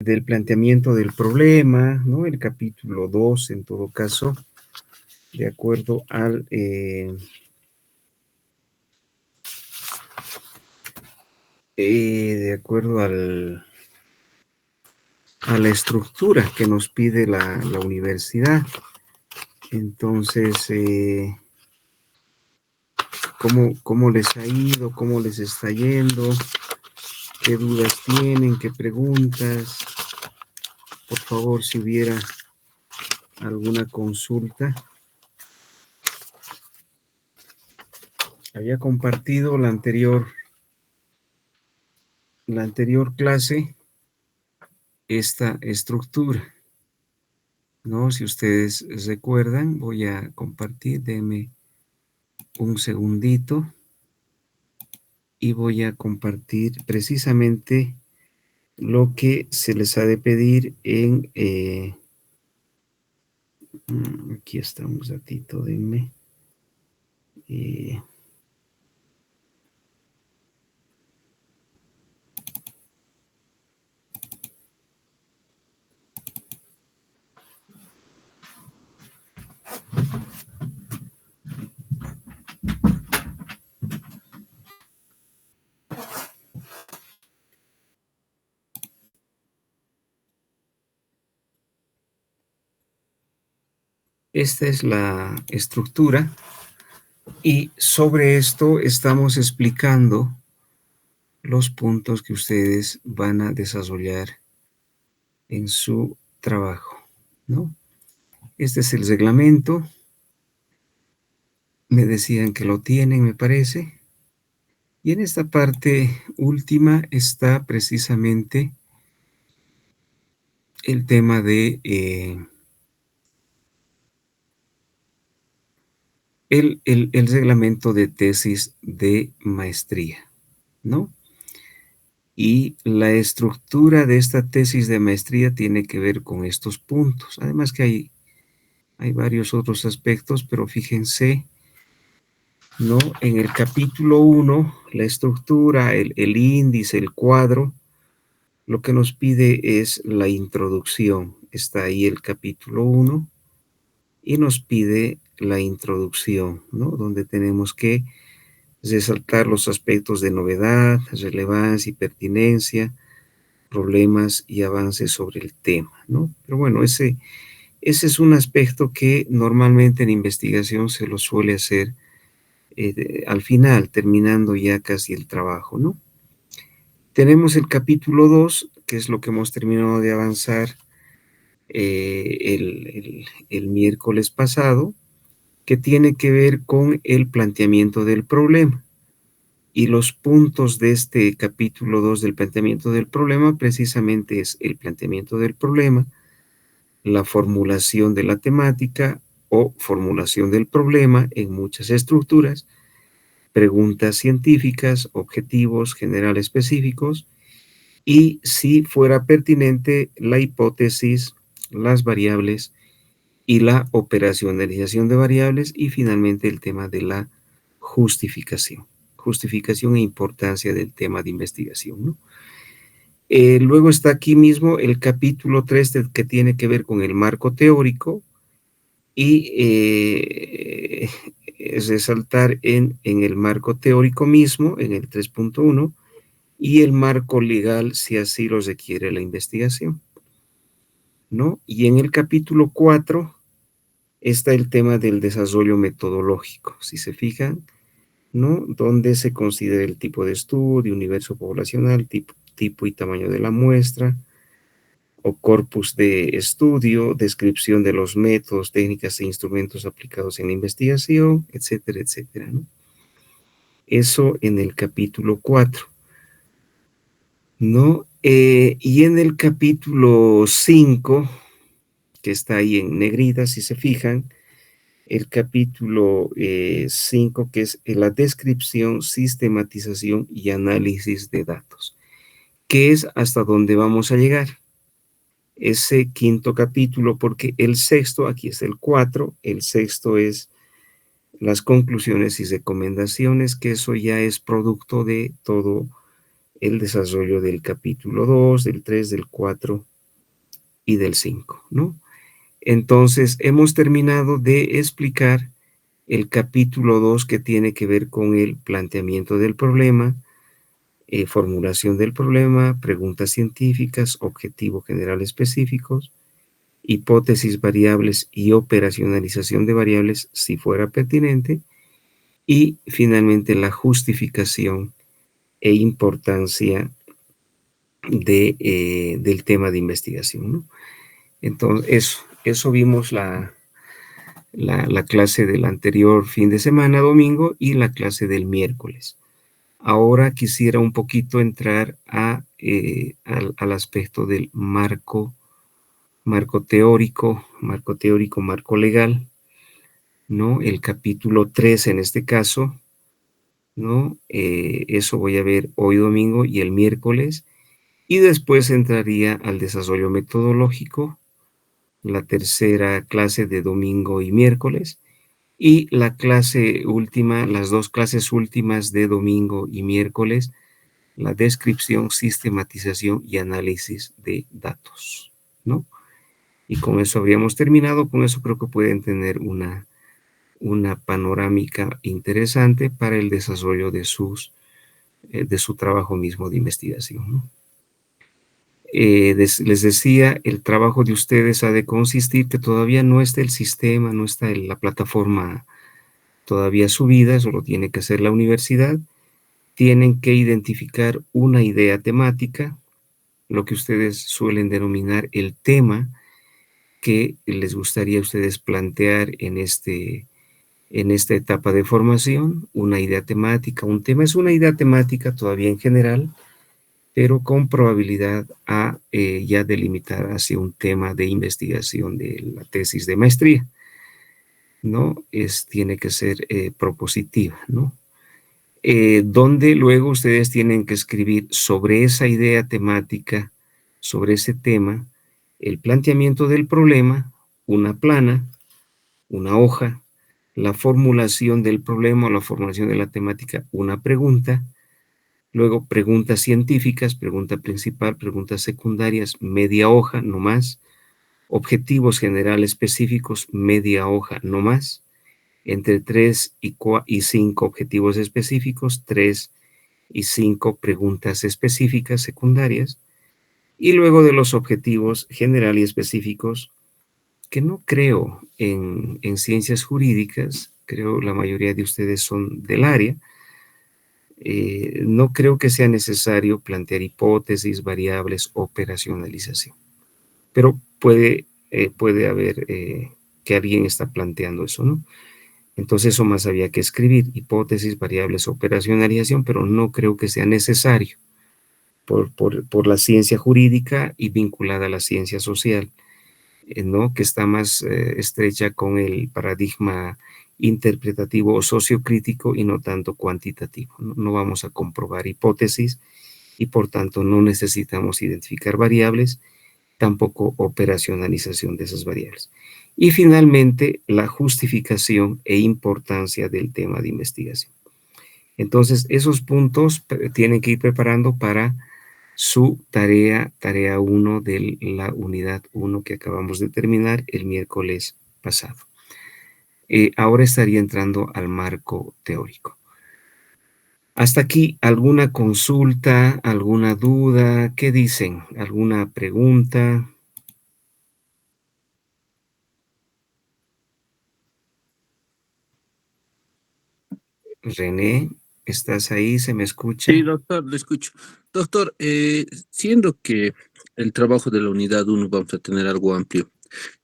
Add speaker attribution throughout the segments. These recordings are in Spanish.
Speaker 1: del planteamiento del problema, ¿no? El capítulo 2, en todo caso, de acuerdo al... de acuerdo a la estructura que nos pide la universidad. Entonces, ¿cómo les ha ido? ¿Cómo les está yendo? ¿Qué dudas tienen? ¿Qué preguntas? Por favor, si hubiera alguna consulta. Había compartido la anterior clase esta estructura, ¿no? Si ustedes recuerdan, voy a compartir, denme un segundito y voy a compartir precisamente lo que se les ha de pedir en... aquí está un ratito, denme. Esta es la estructura y sobre esto estamos explicando los puntos que ustedes van a desarrollar en su trabajo, ¿no? Este es el reglamento. Me decían que lo tienen, me parece. Y en esta parte última está precisamente el tema de el reglamento de tesis de maestría, ¿no? Y la estructura de esta tesis de maestría tiene que ver con estos puntos. Además que hay varios otros aspectos, pero fíjense, ¿no? En el capítulo 1, la estructura, el índice, el cuadro, lo que nos pide es la introducción. Está ahí el capítulo 1 y nos pide la introducción, ¿no? Donde tenemos que resaltar los aspectos de novedad, relevancia y pertinencia, problemas y avances sobre el tema, ¿no? Pero bueno, ese es un aspecto que normalmente en investigación se lo suele hacer al final, terminando ya casi el trabajo, ¿no? Tenemos el capítulo 2, que es lo que hemos terminado de avanzar el miércoles pasado, que tiene que ver con el planteamiento del problema. Y los puntos de este capítulo 2 del planteamiento del problema precisamente es el planteamiento del problema, la formulación de la temática o formulación del problema en muchas estructuras, preguntas científicas, objetivos generales específicos y, si fuera pertinente, la hipótesis, las variables y la operacionalización de variables y finalmente el tema de la justificación e importancia del tema de investigación, ¿no? Luego está aquí mismo el capítulo 3 que tiene que ver con el marco teórico y resaltar en el marco teórico mismo, en el 3.1, y el marco legal si así lo requiere la investigación, ¿no? Y en el capítulo 4 está el tema del desarrollo metodológico, si se fijan, ¿no? Donde se considera el tipo de estudio, universo poblacional, tipo y tamaño de la muestra, o corpus de estudio, descripción de los métodos, técnicas e instrumentos aplicados en la investigación, etcétera, etcétera, ¿no? Eso en el capítulo 4, ¿no? Y en el capítulo 5, que está ahí en negrita, si se fijan, el capítulo 5, que es la descripción, sistematización y análisis de datos, que es hasta donde vamos a llegar. Ese quinto capítulo, porque el sexto, aquí es el 4, el sexto es las conclusiones y recomendaciones, que eso ya es producto de todo el desarrollo del capítulo 2, del 3, del 4 y del 5, ¿no? Entonces, hemos terminado de explicar el capítulo 2 que tiene que ver con el planteamiento del problema, formulación del problema, preguntas científicas, objetivos generales específicos, hipótesis variables y operacionalización de variables si fuera pertinente, y finalmente la justificación e importancia del tema de investigación, ¿no? Entonces, eso vimos la clase del anterior fin de semana, domingo, y la clase del miércoles. Ahora quisiera un poquito entrar al aspecto del marco teórico, marco legal, ¿no? El capítulo 3 en este caso, ¿no? Eso voy a ver hoy domingo y el miércoles, y después entraría al desarrollo metodológico, la tercera clase de domingo y miércoles, y la clase última, las dos clases últimas de domingo y miércoles, la descripción, sistematización y análisis de datos, ¿no? Y con eso habríamos terminado. Con eso creo que pueden tener una panorámica interesante para el desarrollo de su trabajo mismo de investigación, ¿no? Les decía, el trabajo de ustedes ha de consistir que todavía no está el sistema, no está la plataforma todavía subida, eso lo tiene que hacer la universidad. Tienen que identificar una idea temática, lo que ustedes suelen denominar el tema que les gustaría a ustedes plantear en esta etapa de formación. Una idea temática, un tema es una idea temática todavía en general, pero con probabilidad a ya delimitar hacia un tema de investigación de la tesis de maestría, ¿no? Tiene que ser propositiva, ¿no? Donde luego ustedes tienen que escribir sobre esa idea temática, sobre ese tema, el planteamiento del problema, una plana, una hoja, la formulación del problema o la formulación de la temática, una pregunta, luego preguntas científicas, pregunta principal, preguntas secundarias, media hoja, no más, objetivos generales específicos, media hoja, no más, entre 3 y 5 objetivos específicos, 3 y 5 preguntas específicas secundarias, y luego de los objetivos general y específicos, que no creo en ciencias jurídicas, creo la mayoría de ustedes son del área, no creo que sea necesario plantear hipótesis, variables, operacionalización, pero puede haber que alguien está planteando eso, ¿no? Entonces eso más había que escribir, hipótesis, variables, operacionalización, pero no creo que sea necesario por la ciencia jurídica y vinculada a la ciencia social, ¿no? Que está más estrecha con el paradigma interpretativo o sociocrítico y no tanto cuantitativo. No vamos a comprobar hipótesis y por tanto no necesitamos identificar variables, tampoco operacionalización de esas variables. Y finalmente, la justificación e importancia del tema de investigación. Entonces, esos puntos tienen que ir preparando para su tarea 1 de la unidad 1 que acabamos de terminar el miércoles pasado. Ahora estaría entrando al marco teórico. Hasta aquí, ¿alguna consulta, alguna duda? ¿Qué dicen? ¿Alguna pregunta? René, ¿estás ahí? ¿Se me
Speaker 2: Sí,
Speaker 1: escucha?
Speaker 2: doctor, le escucho. Doctor, siendo que el trabajo de la unidad uno vamos a tener algo amplio,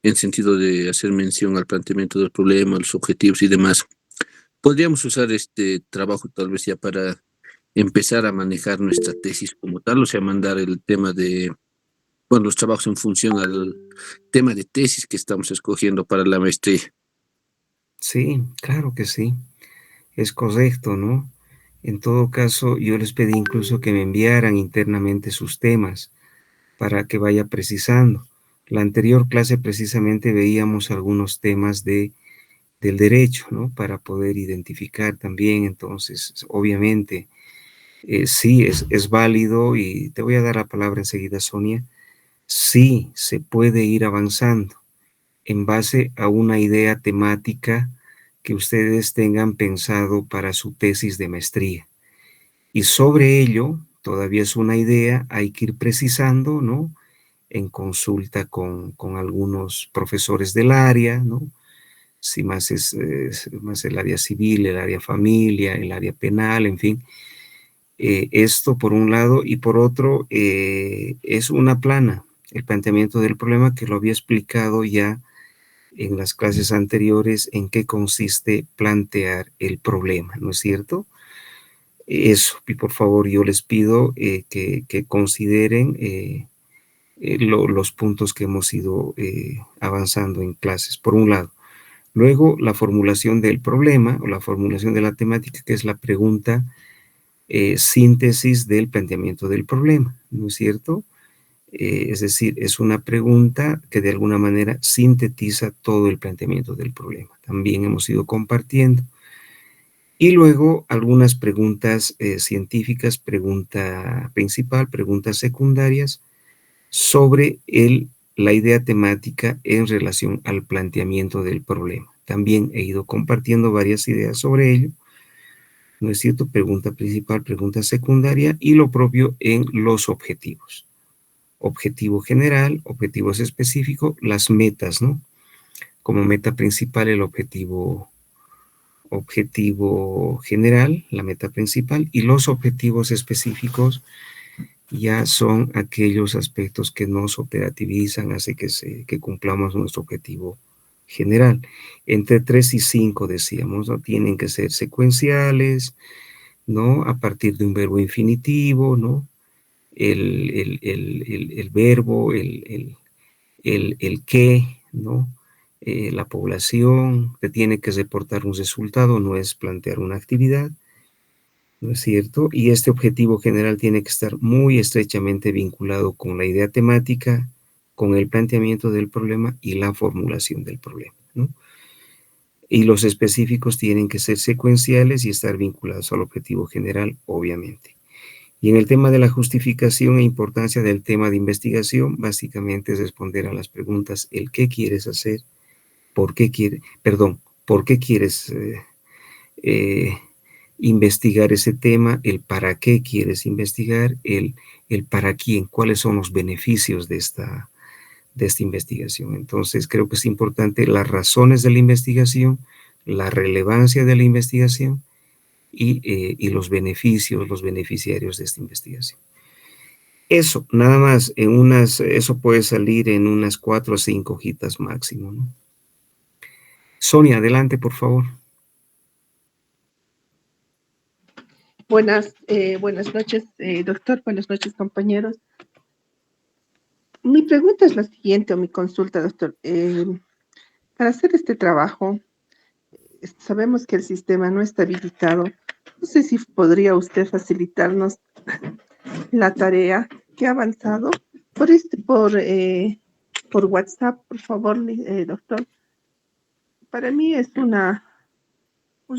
Speaker 2: en sentido de hacer mención al planteamiento del problema, los objetivos y demás, podríamos usar este trabajo tal vez ya para empezar a manejar nuestra tesis como tal, o sea, mandar el tema de, bueno, los trabajos en función al tema de tesis que estamos escogiendo para la maestría.
Speaker 1: Sí, claro que sí, es correcto, ¿no? En todo caso, yo les pedí incluso que me enviaran internamente sus temas para que vaya precisando. La anterior clase precisamente veíamos algunos temas del derecho, ¿no? Para poder identificar también, entonces, obviamente, sí, es válido y te voy a dar la palabra enseguida, Sonia, Sí, se puede ir avanzando en base a una idea temática que ustedes tengan pensado para su tesis de maestría. Y sobre ello, todavía es una idea, hay que ir precisando, ¿no? En consulta con algunos profesores del área, ¿no? Si más es más el área civil, el área familia, el área penal, en fin. Esto por un lado, y por otro, es una plana, el planteamiento del problema que lo había explicado ya en las clases anteriores, en qué consiste plantear el problema, ¿no es cierto? Eso, y por favor yo les pido que consideren los puntos que hemos ido avanzando en clases, por un lado. Luego, la formulación del problema o la formulación de la temática, que es la pregunta síntesis del planteamiento del problema, ¿no es cierto? Es decir, es una pregunta que de alguna manera sintetiza todo el planteamiento del problema. También hemos ido compartiendo. Y luego algunas preguntas científicas, pregunta principal, preguntas secundarias sobre la idea temática en relación al planteamiento del problema. También he ido compartiendo varias ideas sobre ello, ¿no es cierto? Pregunta principal, pregunta secundaria y lo propio en los objetivos. Objetivo general, objetivos específicos, las metas, ¿no? Como meta principal el objetivo general, la meta principal, y los objetivos específicos ya son aquellos aspectos que nos operativizan, hace que cumplamos nuestro objetivo general. Entre 3 y 5 decíamos, ¿no? Tienen que ser secuenciales, ¿no? A partir de un verbo infinitivo, ¿no? El verbo, el qué, ¿no? La población, que tiene que reportar un resultado, no es plantear una actividad, ¿no es cierto? Y este objetivo general tiene que estar muy estrechamente vinculado con la idea temática, con el planteamiento del problema y la formulación del problema, ¿no? Y los específicos tienen que ser secuenciales y estar vinculados al objetivo general, obviamente. Y en el tema de la justificación e importancia del tema de investigación, básicamente es responder a las preguntas, el qué quieres hacer, por qué quieres eh, investigar ese tema, el para qué quieres investigar, el para quién, cuáles son los beneficios de esta investigación. Entonces, creo que es importante las razones de la investigación, la relevancia de la investigación y los beneficios, los beneficiarios de esta investigación. Eso, nada más, eso puede salir en unas 4 o 5 hojitas máximo, ¿no? Sonia, adelante, por favor.
Speaker 3: Buenas noches, doctor. Buenas noches, compañeros. Mi pregunta es la siguiente, o mi consulta, doctor. Para hacer este trabajo, sabemos que el sistema no está habilitado. No sé si podría usted facilitarnos la tarea que ha avanzado por WhatsApp, por favor, doctor. Para mí es un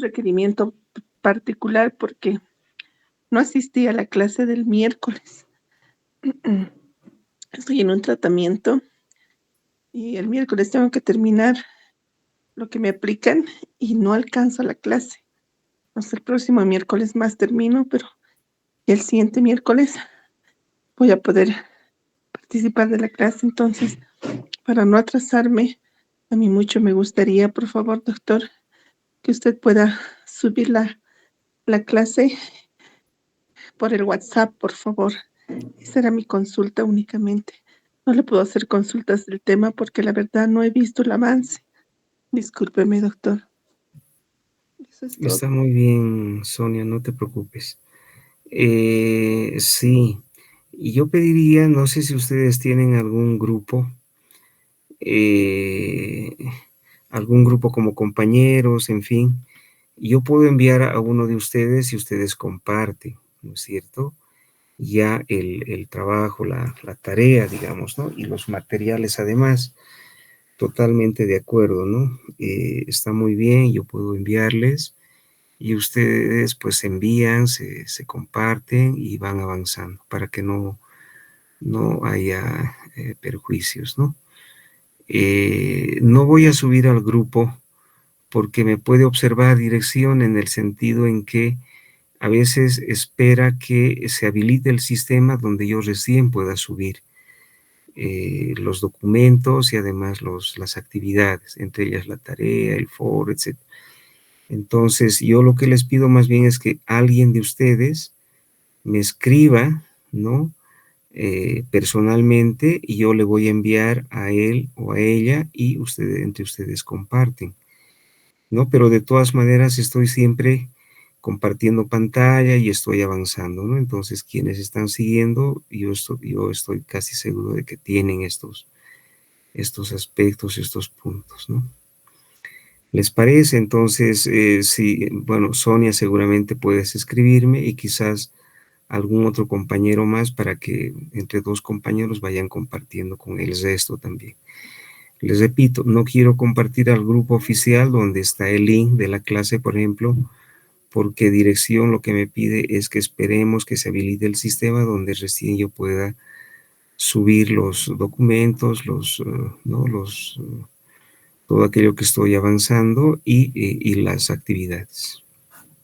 Speaker 3: requerimiento particular porque no asistí a la clase del miércoles. Estoy en un tratamiento y el miércoles tengo que terminar lo que me aplican y no alcanzo la clase. No sé, el próximo miércoles más termino, pero el siguiente miércoles voy a poder participar de la clase. Entonces, para no atrasarme, a mí mucho me gustaría, por favor, doctor, que usted pueda subir la clase por el WhatsApp, por favor. Esa era mi consulta únicamente. No le puedo hacer consultas del tema porque la verdad no he visto el avance. Discúlpeme, doctor. Eso es todo.
Speaker 1: Está muy bien, Sonia, no te preocupes. Sí, y yo pediría, no sé si ustedes tienen eh, algún grupo como compañeros, en fin, yo puedo enviar a uno de ustedes y ustedes comparten, ¿no es cierto? Ya el trabajo, la tarea, digamos, ¿no? Y los materiales además, totalmente de acuerdo, ¿no? Está muy bien, yo puedo enviarles y ustedes pues envían, se comparten y van avanzando para que no haya perjuicios, ¿no? No voy a subir al grupo porque me puede observar dirección en el sentido en que a veces espera que se habilite el sistema donde yo recién pueda subir los documentos y además las actividades, entre ellas la tarea, el foro, etc. Entonces, yo lo que les pido más bien es que alguien de ustedes me escriba, ¿no? Personalmente, y yo le voy a enviar a él o a ella y ustedes, entre ustedes comparten, ¿no? Pero de todas maneras estoy siempre compartiendo pantalla y estoy avanzando, ¿no? Entonces, quienes están siguiendo, yo estoy casi seguro de que tienen estos aspectos, estos puntos, ¿no? ¿Les parece? Entonces, sí, bueno, Sonia, seguramente puedes escribirme y quizás algún otro compañero más para que entre dos compañeros vayan compartiendo con el resto también. Les repito, no quiero compartir al grupo oficial donde está el link de la clase, por ejemplo, porque dirección lo que me pide es que esperemos que se habilite el sistema donde recién yo pueda subir los documentos, ¿no? Todo aquello que estoy avanzando y las actividades.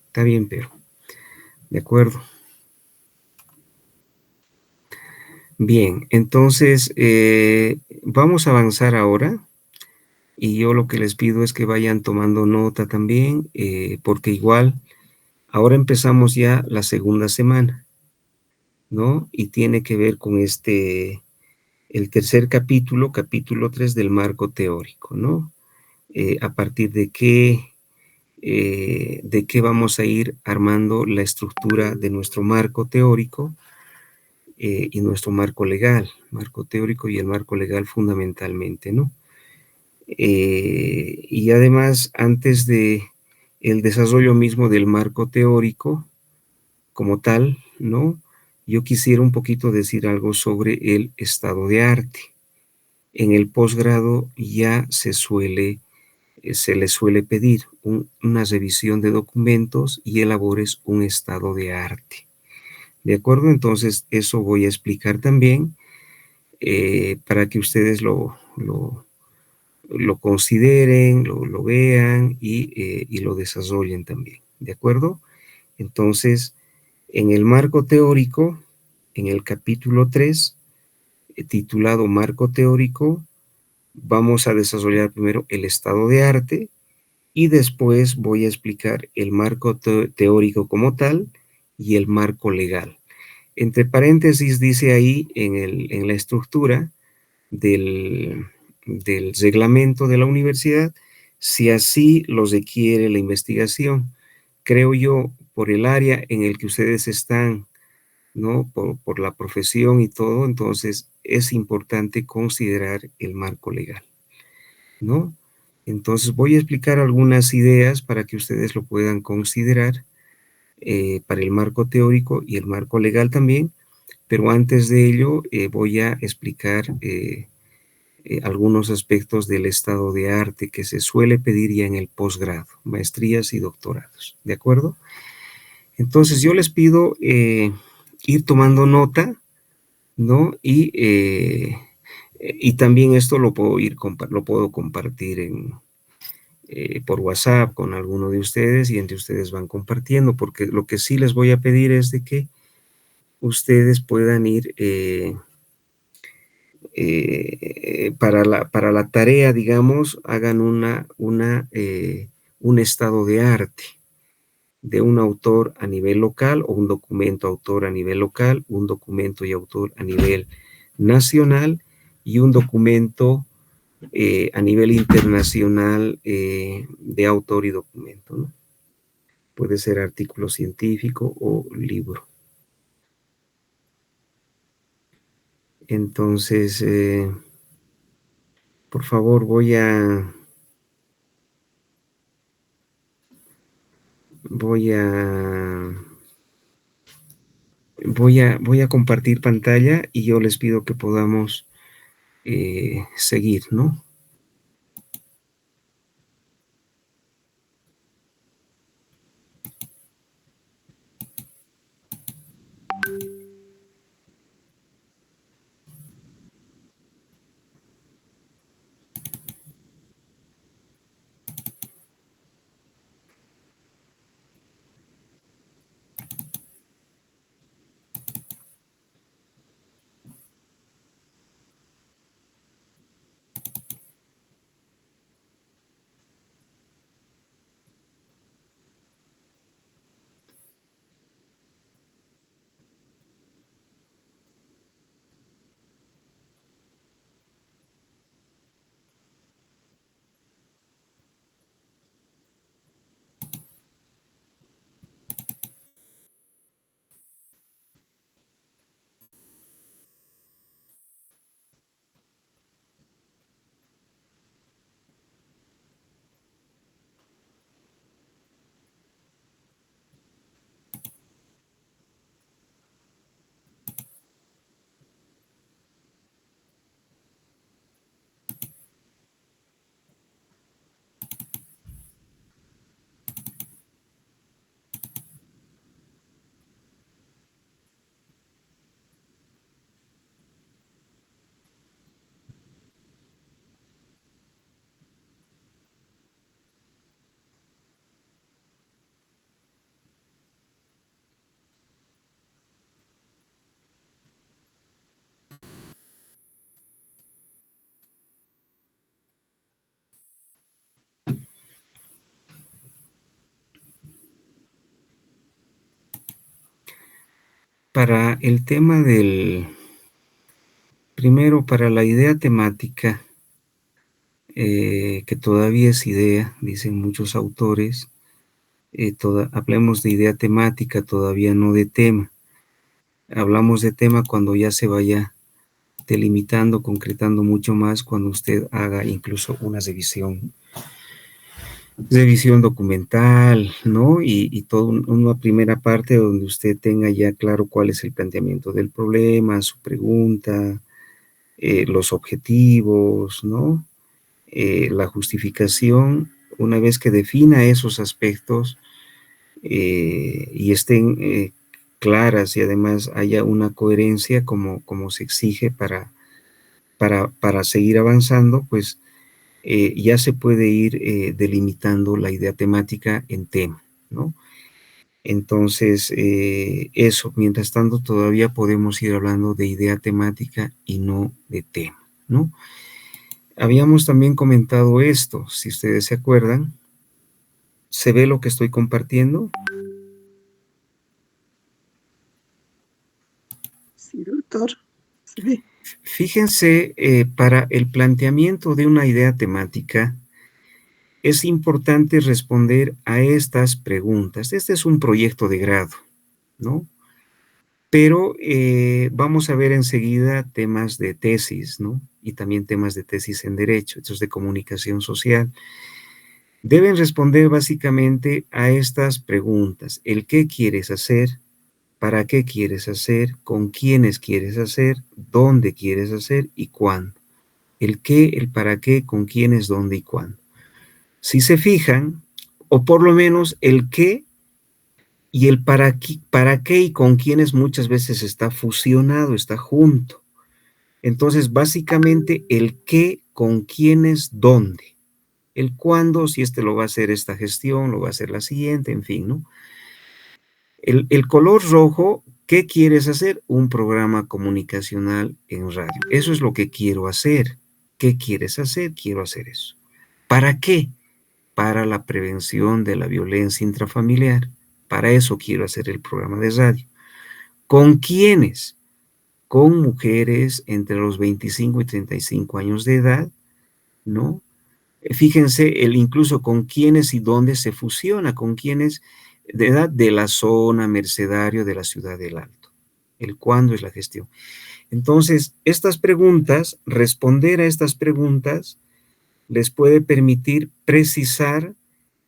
Speaker 1: Está bien, pero, de acuerdo. Bien, entonces vamos a avanzar ahora y yo lo que les pido es que vayan tomando nota también, porque igual ahora empezamos ya la segunda semana, ¿no? Y tiene que ver con el tercer capítulo, capítulo 3 del marco teórico, ¿no? A partir de qué vamos a ir armando la estructura de nuestro marco teórico y nuestro marco teórico y el marco legal fundamentalmente, ¿no? Y además, antes de el desarrollo mismo del marco teórico como tal, ¿no? Yo quisiera un poquito decir algo sobre el estado de arte. En el posgrado ya se le suele pedir una revisión de documentos y elabores un estado de arte. ¿De acuerdo? Entonces, eso voy a explicar también para que ustedes lo consideren, lo vean y lo desarrollen también. ¿De acuerdo? Entonces, en el marco teórico, en el capítulo 3, titulado Marco Teórico, vamos a desarrollar primero el estado de arte y después voy a explicar el marco teórico como tal y el marco legal. Entre paréntesis dice ahí en la estructura del reglamento de la universidad, si así lo requiere la investigación. Creo yo, por el área en el que ustedes están, ¿no? Por la profesión y todo, entonces es importante considerar el marco legal, ¿no? Entonces voy a explicar algunas ideas para que ustedes lo puedan considerar para el marco teórico y el marco legal también, pero antes de ello voy a explicar algunos aspectos del estado de arte que se suele pedir ya en el posgrado, maestrías y doctorados, ¿de acuerdo? Entonces yo les pido ir tomando nota, ¿no? Y también esto lo puedo compartir por WhatsApp con alguno de ustedes y entre ustedes van compartiendo, porque lo que sí les voy a pedir es de que ustedes puedan ir para la tarea, digamos, hagan un estado de arte de un autor a nivel local o un documento autor a nivel local, un documento y autor a nivel nacional y un documento a nivel internacional de autor y documento, ¿no? Puede ser artículo científico o libro. Entonces, por favor, voy a compartir pantalla y yo les pido que podamos seguir, ¿no? Para el tema del, primero, para la idea temática, que todavía es idea, dicen muchos autores, hablemos de idea temática, todavía no de tema. Hablamos de tema cuando ya se vaya delimitando, concretando mucho más, cuando usted haga incluso una revisión documental, ¿no? Y toda una primera parte donde usted tenga ya claro cuál es el planteamiento del problema, su pregunta, los objetivos, ¿no? La justificación. Una vez que defina esos aspectos y estén claras y además haya una coherencia como se exige para seguir avanzando, pues ya se puede ir delimitando la idea temática en tema, ¿no? Entonces, eso, mientras tanto, todavía podemos ir hablando de idea temática y no de tema, ¿no? Habíamos también comentado esto, si ustedes se acuerdan. ¿Se ve lo que estoy compartiendo?
Speaker 3: Sí, doctor. Se ve.
Speaker 1: Fíjense, para el planteamiento de una idea temática, es importante responder a estas preguntas. Este es un proyecto de grado, ¿no? Pero vamos a ver enseguida temas de tesis, ¿no? Y también temas de tesis en derecho, estos de comunicación social. Deben responder básicamente a estas preguntas. ¿El qué quieres hacer? ¿Para qué quieres hacer? ¿Con quiénes quieres hacer? ¿Dónde quieres hacer? ¿Y cuándo? El qué, el para qué, con quiénes, dónde y cuándo. Si se fijan, o por lo menos el qué y el para qué y con quiénes muchas veces está fusionado, está junto. Entonces, básicamente, el qué, con quiénes, dónde. El cuándo, si este lo va a hacer esta gestión, lo va a hacer la siguiente, en fin, ¿no? El color rojo, ¿qué quieres hacer? Un programa comunicacional en radio. Eso es lo que quiero hacer. ¿Qué quieres hacer? Quiero hacer eso. ¿Para qué? Para la prevención de la violencia intrafamiliar. Para eso quiero hacer el programa de radio. ¿Con quiénes? Con mujeres entre los 25 y 35 años de edad, ¿no? Fíjense, incluso con quiénes y dónde se fusiona, con quiénes de edad de la zona, mercedario de la ciudad del Alto. El cuándo es la gestión. Entonces, estas preguntas, responder a estas preguntas, les puede permitir precisar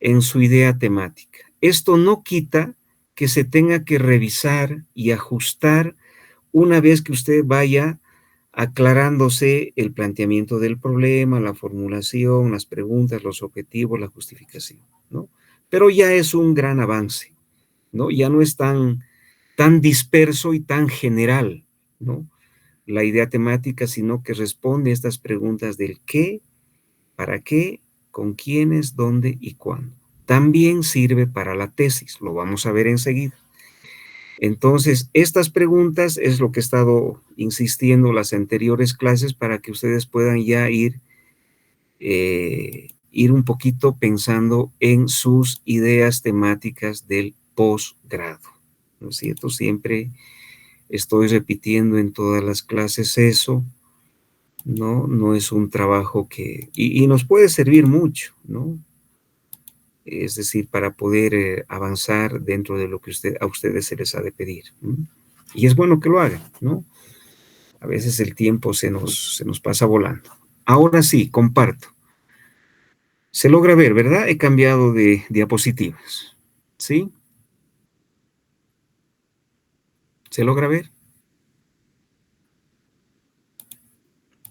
Speaker 1: en su idea temática. Esto no quita que se tenga que revisar y ajustar una vez que usted vaya aclarándose el planteamiento del problema, la formulación, las preguntas, los objetivos, la justificación, ¿no? Pero ya es un gran avance, ¿no? Ya no es tan disperso y tan general, ¿no? La idea temática, sino que responde a estas preguntas del qué, para qué, con quiénes, dónde y cuándo. También sirve para la tesis, lo vamos a ver enseguida. Entonces, estas preguntas es lo que he estado insistiendo las anteriores clases para que ustedes puedan ya ir un poquito pensando en sus ideas temáticas del posgrado, ¿no es cierto? Siempre estoy repitiendo en todas las clases eso, ¿no? No es un trabajo que... Y nos puede servir mucho, ¿no? Es decir, para poder avanzar dentro de lo que a ustedes se les ha de pedir. ¿No? Y es bueno que lo hagan, ¿no? A veces el tiempo se nos pasa volando. Ahora sí, comparto. Se logra ver, ¿verdad? He cambiado de diapositivas. ¿Sí? ¿Se logra ver?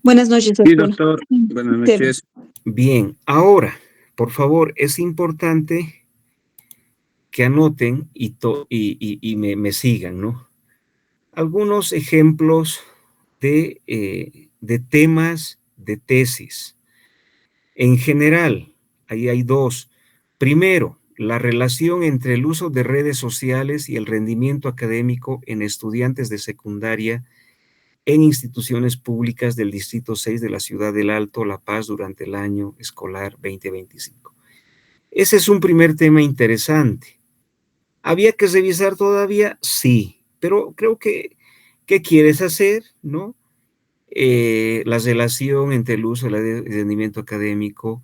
Speaker 4: Buenas noches,
Speaker 2: Sí,
Speaker 4: doctor.
Speaker 2: doctor. Buenas noches.
Speaker 1: Bien, ahora, por favor, es importante que anoten y me sigan, ¿no? Algunos ejemplos de temas de tesis. En general, ahí hay dos. Primero, la relación entre el uso de redes sociales y el rendimiento académico en estudiantes de secundaria en instituciones públicas del Distrito 6 de la Ciudad del Alto, La Paz, durante el año escolar 2025. Ese es un primer tema interesante. ¿Había que revisar todavía? Sí, pero creo que, ¿qué quieres hacer, no? La relación entre el uso del rendimiento académico,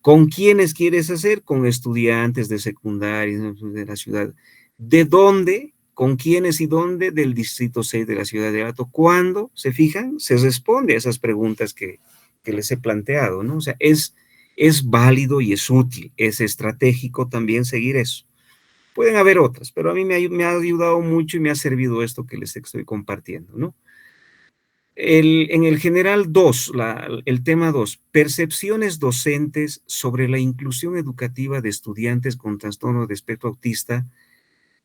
Speaker 1: ¿con quiénes quieres hacer? Con estudiantes de secundaria de la ciudad. ¿De dónde? ¿Con quiénes y dónde? Del distrito 6 de la ciudad de Hato. ¿Cuándo? ¿Se fijan? Se responde a esas preguntas que les he planteado, ¿no? O sea, es válido y es útil, es estratégico también seguir eso. Pueden haber otras, pero a mí me ha ayudado mucho y me ha servido esto que les estoy compartiendo, ¿no? En el general 2, el tema 2, percepciones docentes sobre la inclusión educativa de estudiantes con trastorno de espectro autista,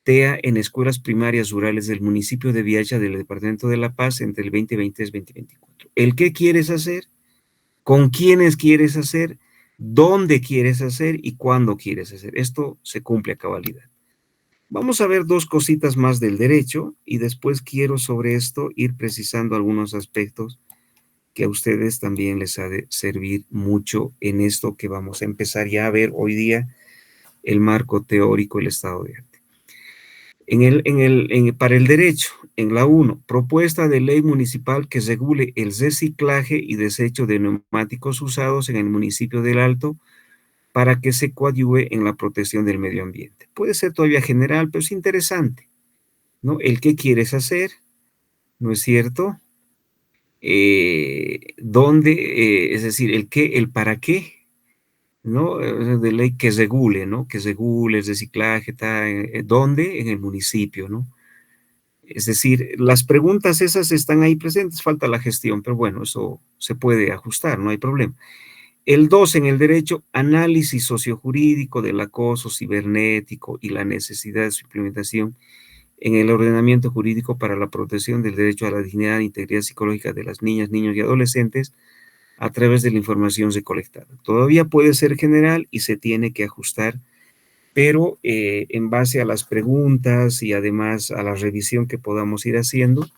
Speaker 1: TEA, en escuelas primarias rurales del municipio de Viacha del departamento de La Paz entre el 2023 y 2024. ¿El qué quieres hacer? ¿Con quiénes quieres hacer? ¿Dónde quieres hacer? ¿Y cuándo quieres hacer? Esto se cumple a cabalidad. Vamos a ver dos cositas más del derecho y después quiero sobre esto ir precisando algunos aspectos que a ustedes también les ha de servir mucho en esto que vamos a empezar ya a ver hoy día, el marco teórico, el estado de arte. Para el derecho, en la 1, propuesta de ley municipal que regule el reciclaje y desecho de neumáticos usados en el municipio del Alto para que se coadyuve en la protección del medio ambiente. Puede ser todavía general, pero es interesante, ¿no? El qué quieres hacer, ¿no es cierto? ¿Dónde? Es decir, el qué, el para qué, ¿no? De ley que regule, ¿no? Que regule el reciclaje, ¿dónde? En el municipio, ¿no? Es decir, las preguntas esas están ahí presentes, falta la gestión, pero bueno, eso se puede ajustar, no hay problema. El 2, en el derecho, análisis sociojurídico del acoso cibernético y la necesidad de su implementación en el ordenamiento jurídico para la protección del derecho a la dignidad e integridad psicológica de las niñas, niños y adolescentes a través de la información recolectada. Todavía puede ser general y se tiene que ajustar, pero en base a las preguntas y además a la revisión que podamos ir haciendo,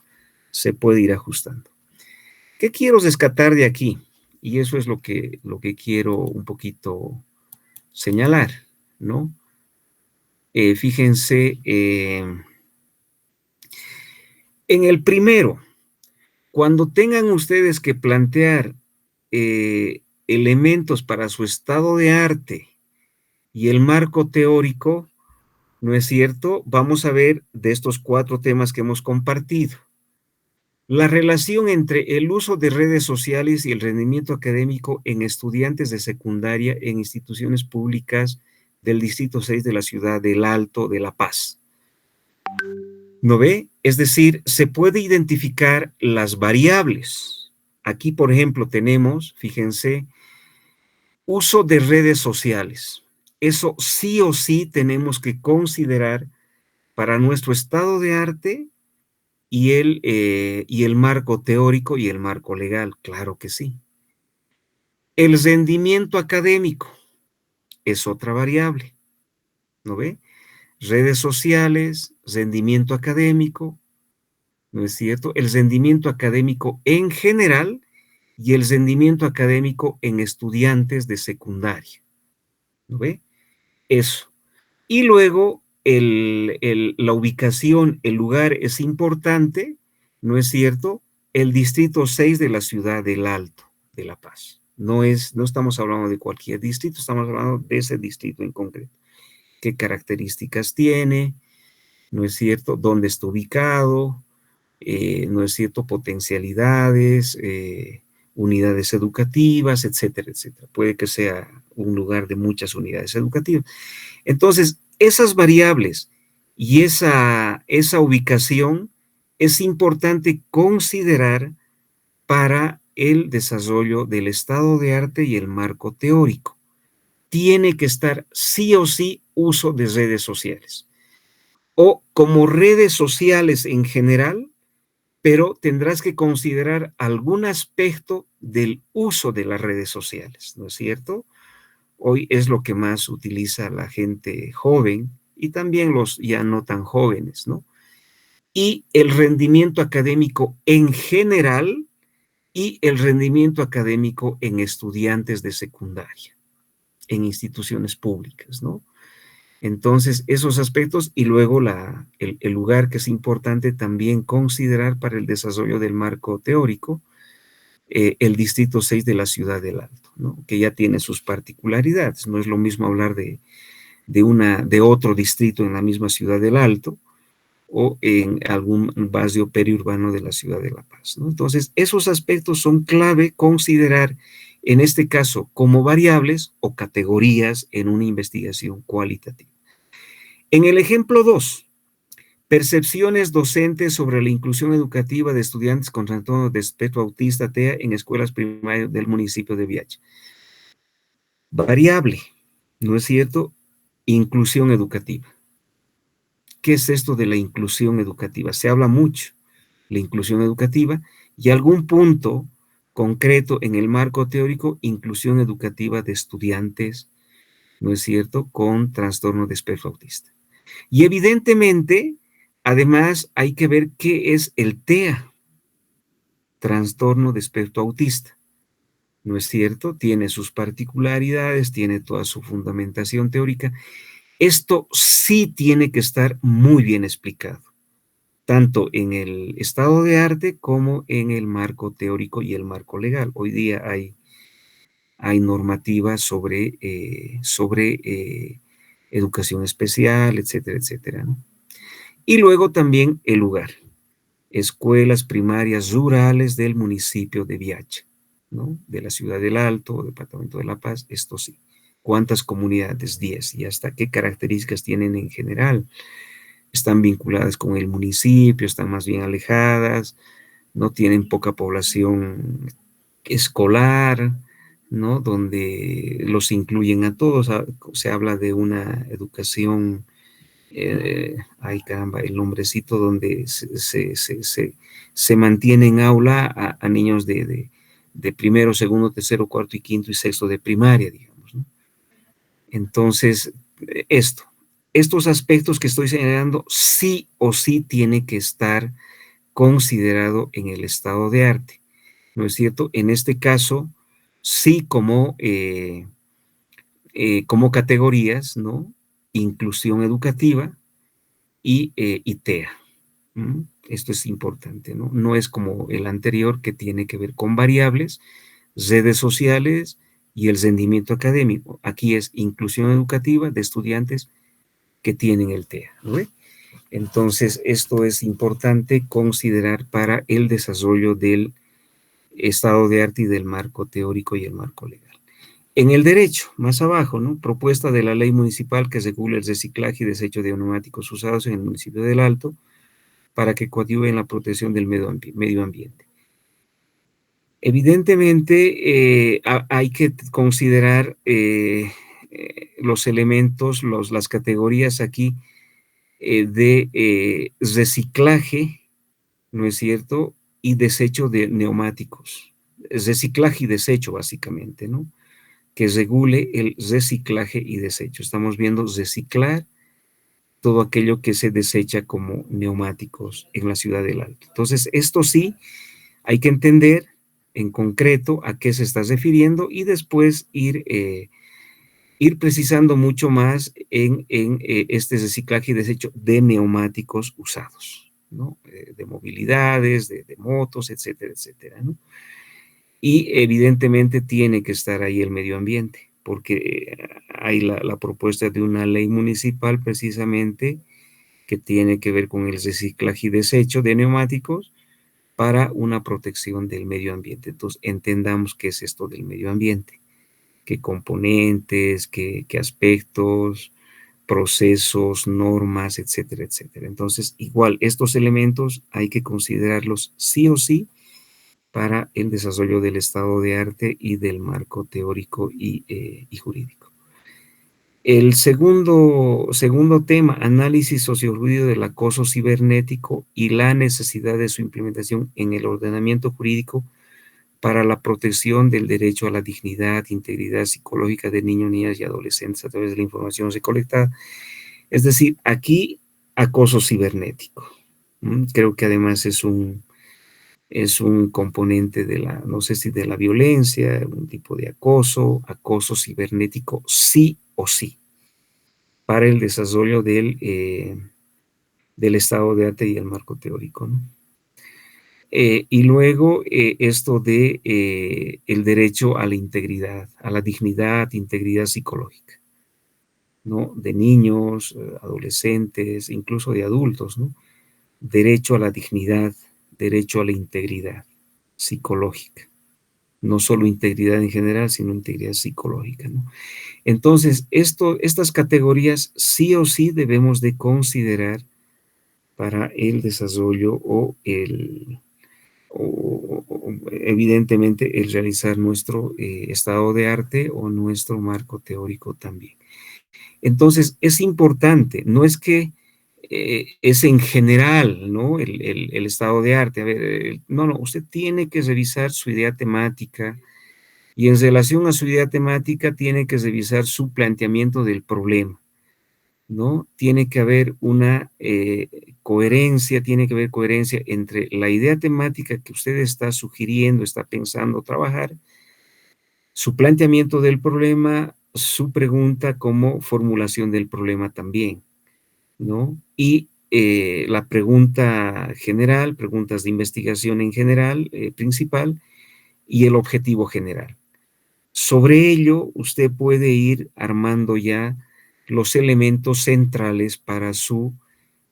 Speaker 1: se puede ir ajustando. ¿Qué quiero rescatar de aquí? Y eso es lo que quiero un poquito señalar, ¿no? Fíjense, en el primero, cuando tengan ustedes que plantear elementos para su estado de arte y el marco teórico, ¿no es cierto? Vamos a ver de estos 4 temas que hemos compartido. La relación entre el uso de redes sociales y el rendimiento académico en estudiantes de secundaria en instituciones públicas del Distrito 6 de la ciudad del Alto de La Paz. ¿No ve? Es decir, se puede identificar las variables. Aquí, por ejemplo, tenemos, fíjense, uso de redes sociales. Eso sí o sí tenemos que considerar para nuestro estado de arte y el marco teórico y el marco legal, claro que sí. El rendimiento académico es otra variable, ¿no ve? Redes sociales, rendimiento académico, ¿no es cierto? El rendimiento académico en general y el rendimiento académico en estudiantes de secundaria, ¿no ve? Eso. Y luego la ubicación, el lugar es importante, ¿no es cierto? El distrito 6 de la ciudad del Alto de La Paz. No estamos hablando de cualquier distrito, estamos hablando de ese distrito en concreto. ¿Qué características tiene? ¿No es cierto? ¿Dónde está ubicado? ¿No es cierto? Potencialidades, unidades educativas, etcétera, etcétera. Puede que sea un lugar de muchas unidades educativas. Entonces, esas variables y esa ubicación es importante considerar para el desarrollo del estado de arte y el marco teórico. Tiene que estar sí o sí uso de redes sociales o como redes sociales en general, pero tendrás que considerar algún aspecto del uso de las redes sociales, ¿no es cierto? Hoy es lo que más utiliza la gente joven y también los ya no tan jóvenes, ¿no? Y el rendimiento académico en general y el rendimiento académico en estudiantes de secundaria, en instituciones públicas, ¿no? Entonces, esos aspectos y luego el lugar que es importante también considerar para el desarrollo del marco teórico, el Distrito 6 de la Ciudad del Alto, ¿no? Que ya tiene sus particularidades. No es lo mismo hablar de otro distrito en la misma Ciudad del Alto o en algún barrio periurbano de la Ciudad de La Paz, ¿no? Entonces, esos aspectos son clave considerar, en este caso, como variables o categorías en una investigación cualitativa. En el ejemplo 2, percepciones docentes sobre la inclusión educativa de estudiantes con trastorno de espectro autista TEA en escuelas primarias del municipio de Viacha. Variable, ¿no es cierto? Inclusión educativa. ¿Qué es esto de la inclusión educativa? Se habla mucho, la inclusión educativa, y algún punto concreto en el marco teórico, inclusión educativa de estudiantes, ¿no es cierto?, con trastorno de espectro autista. Y evidentemente, además, hay que ver qué es el TEA, trastorno de espectro autista, ¿no es cierto? Tiene sus particularidades, tiene toda su fundamentación teórica. Esto sí tiene que estar muy bien explicado, tanto en el estado de arte como en el marco teórico y el marco legal. Hoy día hay normativas sobre educación especial, etcétera, etcétera, ¿no? Y luego también el lugar, escuelas primarias rurales del municipio de Viacha, ¿no? De la Ciudad del Alto, Departamento de La Paz, esto sí. ¿Cuántas comunidades? 10. ¿Y hasta qué características tienen en general? Están vinculadas con el municipio, están más bien alejadas, no tienen poca población escolar, ¿no? Donde los incluyen a todos. Se habla de una educación, ay caramba, el nombrecito, donde se mantiene en aula a niños de primero, segundo, tercero, cuarto y quinto y sexto de primaria, digamos, ¿no? Entonces, estos aspectos que estoy señalando, sí o sí tiene que estar considerado en el estado de arte, ¿no es cierto? En este caso, sí como categorías, ¿no? Inclusión educativa y TEA. Esto es importante, ¿no? No es como el anterior que tiene que ver con variables, redes sociales y el rendimiento académico. Aquí es inclusión educativa de estudiantes que tienen el TEA, ¿no? Entonces, esto es importante considerar para el desarrollo del estado de arte y del marco teórico y el marco legal. En el derecho, más abajo, ¿no? Propuesta de la ley municipal que regula el reciclaje y desecho de neumáticos usados en el municipio del Alto para que coadyuve en la protección del medio ambiente. Evidentemente, hay que considerar los elementos, las categorías aquí de reciclaje, ¿no es cierto? Y desecho de neumáticos. Reciclaje y desecho, básicamente, ¿no? Que regule el reciclaje y desecho. Estamos viendo reciclar todo aquello que se desecha como neumáticos en la Ciudad del Alto. Entonces, esto sí, hay que entender en concreto a qué se está refiriendo y después ir precisando mucho más en este reciclaje y desecho de neumáticos usados, ¿no? De movilidades, de motos, etcétera, etcétera, ¿no? Y evidentemente tiene que estar ahí el medio ambiente, porque hay la propuesta de una ley municipal precisamente que tiene que ver con el reciclaje y desecho de neumáticos para una protección del medio ambiente. Entonces, entendamos qué es esto del medio ambiente, qué componentes, qué aspectos, procesos, normas, etcétera, etcétera. Entonces, igual, estos elementos hay que considerarlos sí o sí para el desarrollo del estado de arte y del marco teórico y jurídico. El segundo tema, análisis sociojurídico del acoso cibernético y la necesidad de su implementación en el ordenamiento jurídico para la protección del derecho a la dignidad, integridad psicológica de niños, niñas y adolescentes a través de la información recolectada. Es decir, aquí acoso cibernético. Creo que además es un componente de no sé si de la violencia, un tipo de acoso cibernético, sí o sí. para el desarrollo del estado de arte y el marco teórico, ¿no? Y luego esto de el derecho a la integridad, a la dignidad, integridad psicológica, ¿no? De niños, adolescentes, incluso de adultos, ¿no? Derecho a la dignidad, derecho a la integridad psicológica. No solo integridad en general, sino integridad psicológica, ¿no? Entonces, estas categorías sí o sí debemos de considerar para el desarrollo evidentemente el realizar nuestro estado de arte o nuestro marco teórico también. Entonces, es importante, no es que es en general, ¿no? El estado de arte. A ver, no, usted tiene que revisar su idea temática y en relación a su idea temática tiene que revisar su planteamiento del problema, ¿no? Tiene que haber una coherencia, tiene que haber coherencia entre la idea temática que usted está sugiriendo, está pensando trabajar, su planteamiento del problema, su pregunta como formulación del problema también, ¿no? Y la pregunta general, preguntas de investigación en general, principal, y el objetivo general. Sobre ello, usted puede ir armando ya los elementos centrales para su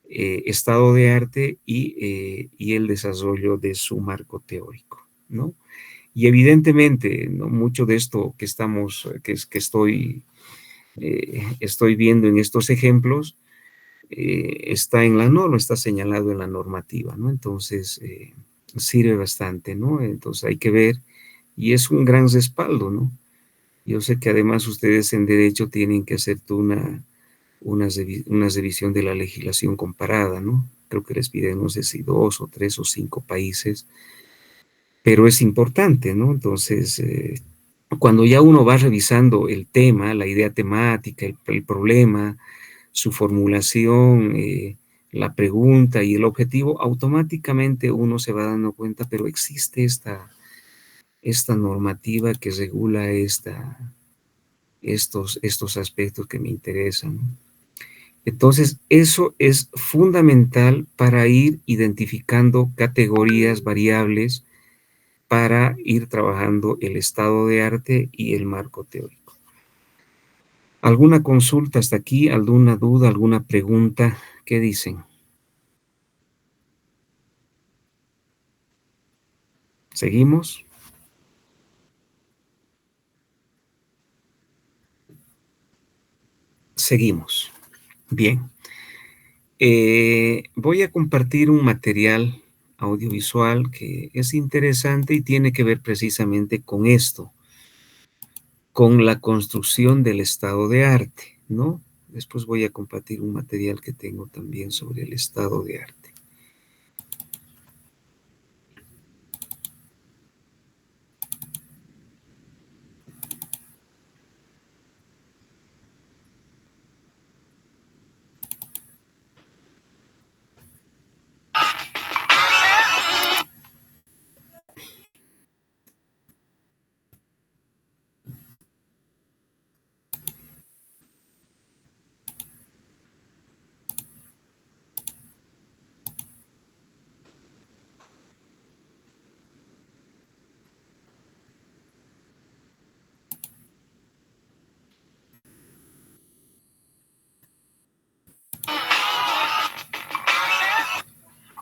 Speaker 1: estado de arte y el desarrollo de su marco teórico, ¿no? Y evidentemente, ¿no? Mucho de esto que estoy viendo en estos ejemplos está en la norma, está señalado en la normativa, ¿no? Entonces, sirve bastante, ¿no? Entonces hay que ver, y es un gran respaldo, ¿no? Yo sé que además ustedes en derecho tienen que hacer una revisión de la legislación comparada, ¿no? Creo que les piden, no sé si 2 o 3 o 5 países, pero es importante, ¿no? Entonces, cuando ya uno va revisando el tema, la idea temática, el problema, su formulación, la pregunta y el objetivo, automáticamente uno se va dando cuenta, pero existe esta normativa que regula estos aspectos que me interesan. Entonces, eso es fundamental para ir identificando categorías, variables, para ir trabajando el estado de arte y el marco teórico. ¿Alguna consulta hasta aquí? ¿Alguna duda? ¿Alguna pregunta? ¿Qué dicen? ¿Seguimos? Seguimos. Bien. Voy a compartir un material audiovisual que es interesante y tiene que ver precisamente con esto, con la construcción del estado de arte, ¿no? Después voy a compartir un material que tengo también sobre el estado de arte.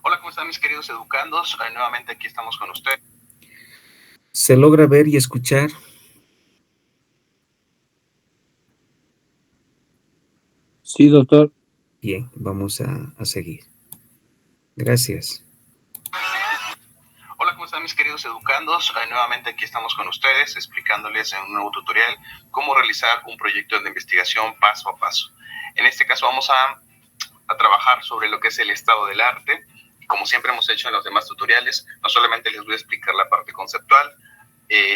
Speaker 5: Hola, ¿cómo están mis queridos educandos? Nuevamente aquí estamos con ustedes.
Speaker 1: ¿Se logra ver y escuchar?
Speaker 2: Sí, doctor.
Speaker 1: Bien, vamos a seguir. Gracias.
Speaker 5: Hola, ¿cómo están mis queridos educandos? Nuevamente aquí estamos con ustedes explicándoles en un nuevo tutorial cómo realizar un proyecto de investigación paso a paso. En este caso vamos a trabajar sobre lo que es el estado del arte. Como siempre hemos hecho en los demás tutoriales, no solamente les voy a explicar la parte conceptual,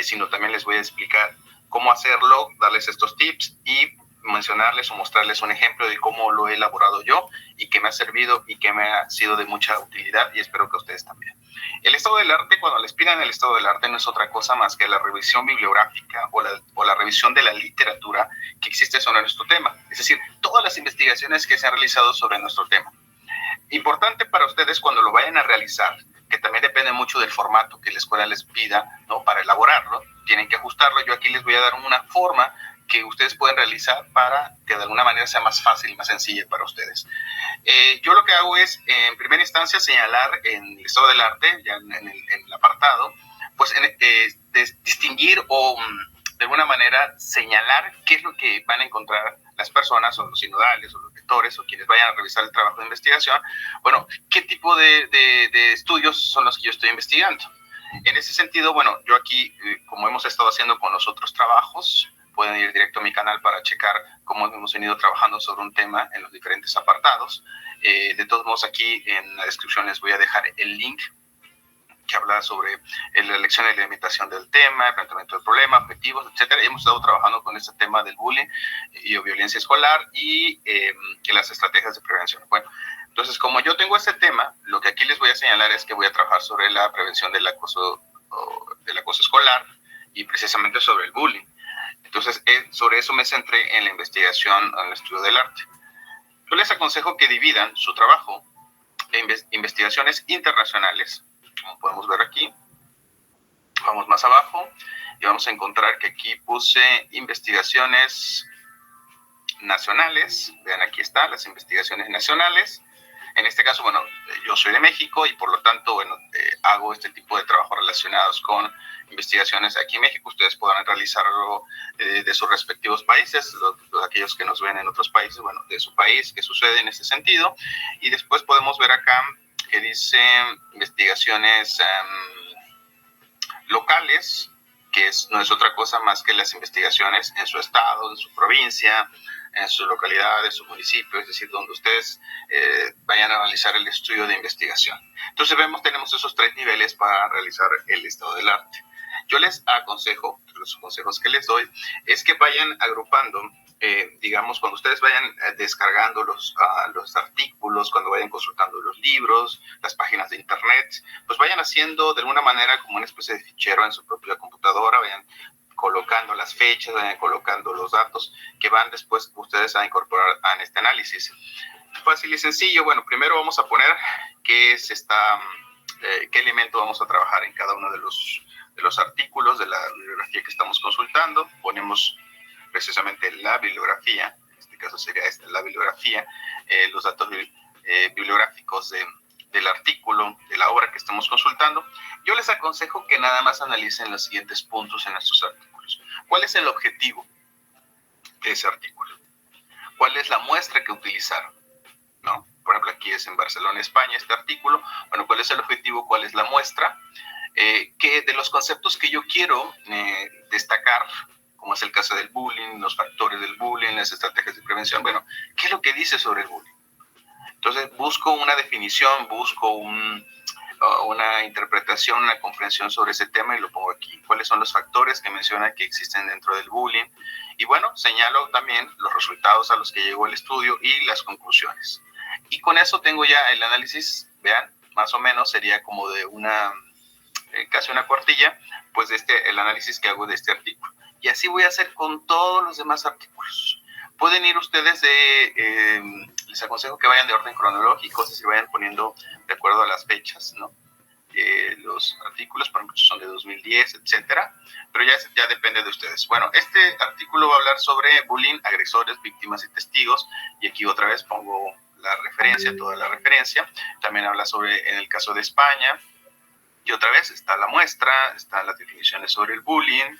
Speaker 5: sino también les voy a explicar cómo hacerlo, darles estos tips y mencionarles o mostrarles un ejemplo de cómo lo he elaborado yo y que me ha servido y que me ha sido de mucha utilidad, y espero que ustedes también. El estado del arte, cuando les pidan el estado del arte, no es otra cosa más que la revisión bibliográfica o la revisión de la literatura que existe sobre nuestro tema, es decir, todas las investigaciones que se han realizado sobre nuestro tema. Importante para ustedes cuando lo vayan a realizar, que también depende mucho del formato que la escuela les pida, ¿no? Para elaborarlo, tienen que ajustarlo. Yo aquí les voy a dar una forma que ustedes pueden realizar para que de alguna manera sea más fácil y más sencilla para ustedes. Yo lo que hago es, en primera instancia, señalar en el estado del arte, ya en el apartado, pues distinguir o de alguna manera señalar qué es lo que van a encontrar las personas o los sinodales o los lectores o quienes vayan a revisar el trabajo de investigación. Bueno, qué tipo de estudios son los que yo estoy investigando. En ese sentido, bueno, yo aquí, como hemos estado haciendo con los otros trabajos, pueden ir directo a mi canal para checar cómo hemos venido trabajando sobre un tema en los diferentes apartados. De todos modos, aquí en la descripción les voy a dejar el link que habla sobre la elección y la limitación del tema, el planteamiento del problema, objetivos, etcétera. Hemos estado trabajando con este tema del bullying y violencia escolar y las estrategias de prevención. Bueno, entonces, como yo tengo este tema, lo que aquí les voy a señalar es que voy a trabajar sobre la prevención del acoso escolar y precisamente sobre el bullying. Entonces, sobre eso me centré en la investigación, en el estudio del arte. Yo les aconsejo que dividan su trabajo en investigaciones internacionales, como podemos ver aquí. Vamos más abajo y vamos a encontrar que aquí puse investigaciones nacionales. Vean, aquí están las investigaciones nacionales. En este caso, bueno, yo soy de México y por lo tanto, bueno, hago este tipo de trabajos relacionados con investigaciones aquí en México. Ustedes podrán realizarlo de sus respectivos países, aquellos que nos ven en otros países, bueno, de su país, qué sucede en ese sentido. Y después podemos ver acá que dice investigaciones locales, que no es otra cosa más que las investigaciones en su estado, en su provincia, en su localidad, en su municipio, es decir, donde ustedes vayan a realizar el estudio de investigación. Entonces tenemos esos 3 niveles para realizar el estado del arte. Yo les aconsejo, los consejos que les doy, es que vayan agrupando, digamos, cuando ustedes vayan descargando los artículos, cuando vayan consultando los libros, las páginas de internet, pues vayan haciendo de alguna manera como una especie de fichero en su propia computadora, vayan colocando las fechas, vayan colocando los datos que van después ustedes a incorporar en este análisis. Fácil y sencillo. Bueno, primero vamos a poner qué elemento vamos a trabajar en cada uno de los artículos de la bibliografía que estamos consultando. Ponemos precisamente la bibliografía, en este caso sería la bibliografía, los datos bibliográficos del artículo, de la obra que estamos consultando. Yo les aconsejo que nada más analicen los siguientes puntos en estos artículos. ¿Cuál es el objetivo de ese artículo? ¿Cuál es la muestra que utilizaron? ¿No? Por ejemplo, aquí es en Barcelona, España, este artículo. Bueno, ¿cuál es el objetivo? ¿Cuál es la muestra? Que de los conceptos que yo quiero destacar, como es el caso del bullying, los factores del bullying, las estrategias de prevención, bueno, ¿qué es lo que dice sobre el bullying? Entonces busco una definición, busco una interpretación, una comprensión sobre ese tema y lo pongo aquí. ¿Cuáles son los factores que menciona que existen dentro del bullying? Y bueno, señalo también los resultados a los que llegó el estudio y las conclusiones. Y con eso tengo ya el análisis, vean, más o menos sería como de casi una cuartilla, pues el análisis que hago de este artículo. Y así voy a hacer con todos los demás artículos. Pueden ir ustedes les aconsejo que vayan de orden cronológico, es decir, vayan poniendo de acuerdo a las fechas, ¿no? Los artículos, por ejemplo, son de 2010, etcétera, pero ya depende de ustedes. Bueno, este artículo va a hablar sobre bullying, agresores, víctimas y testigos, y aquí otra vez pongo la referencia, toda la referencia. También habla sobre, en el caso de España, y otra vez está la muestra, están las definiciones sobre el bullying,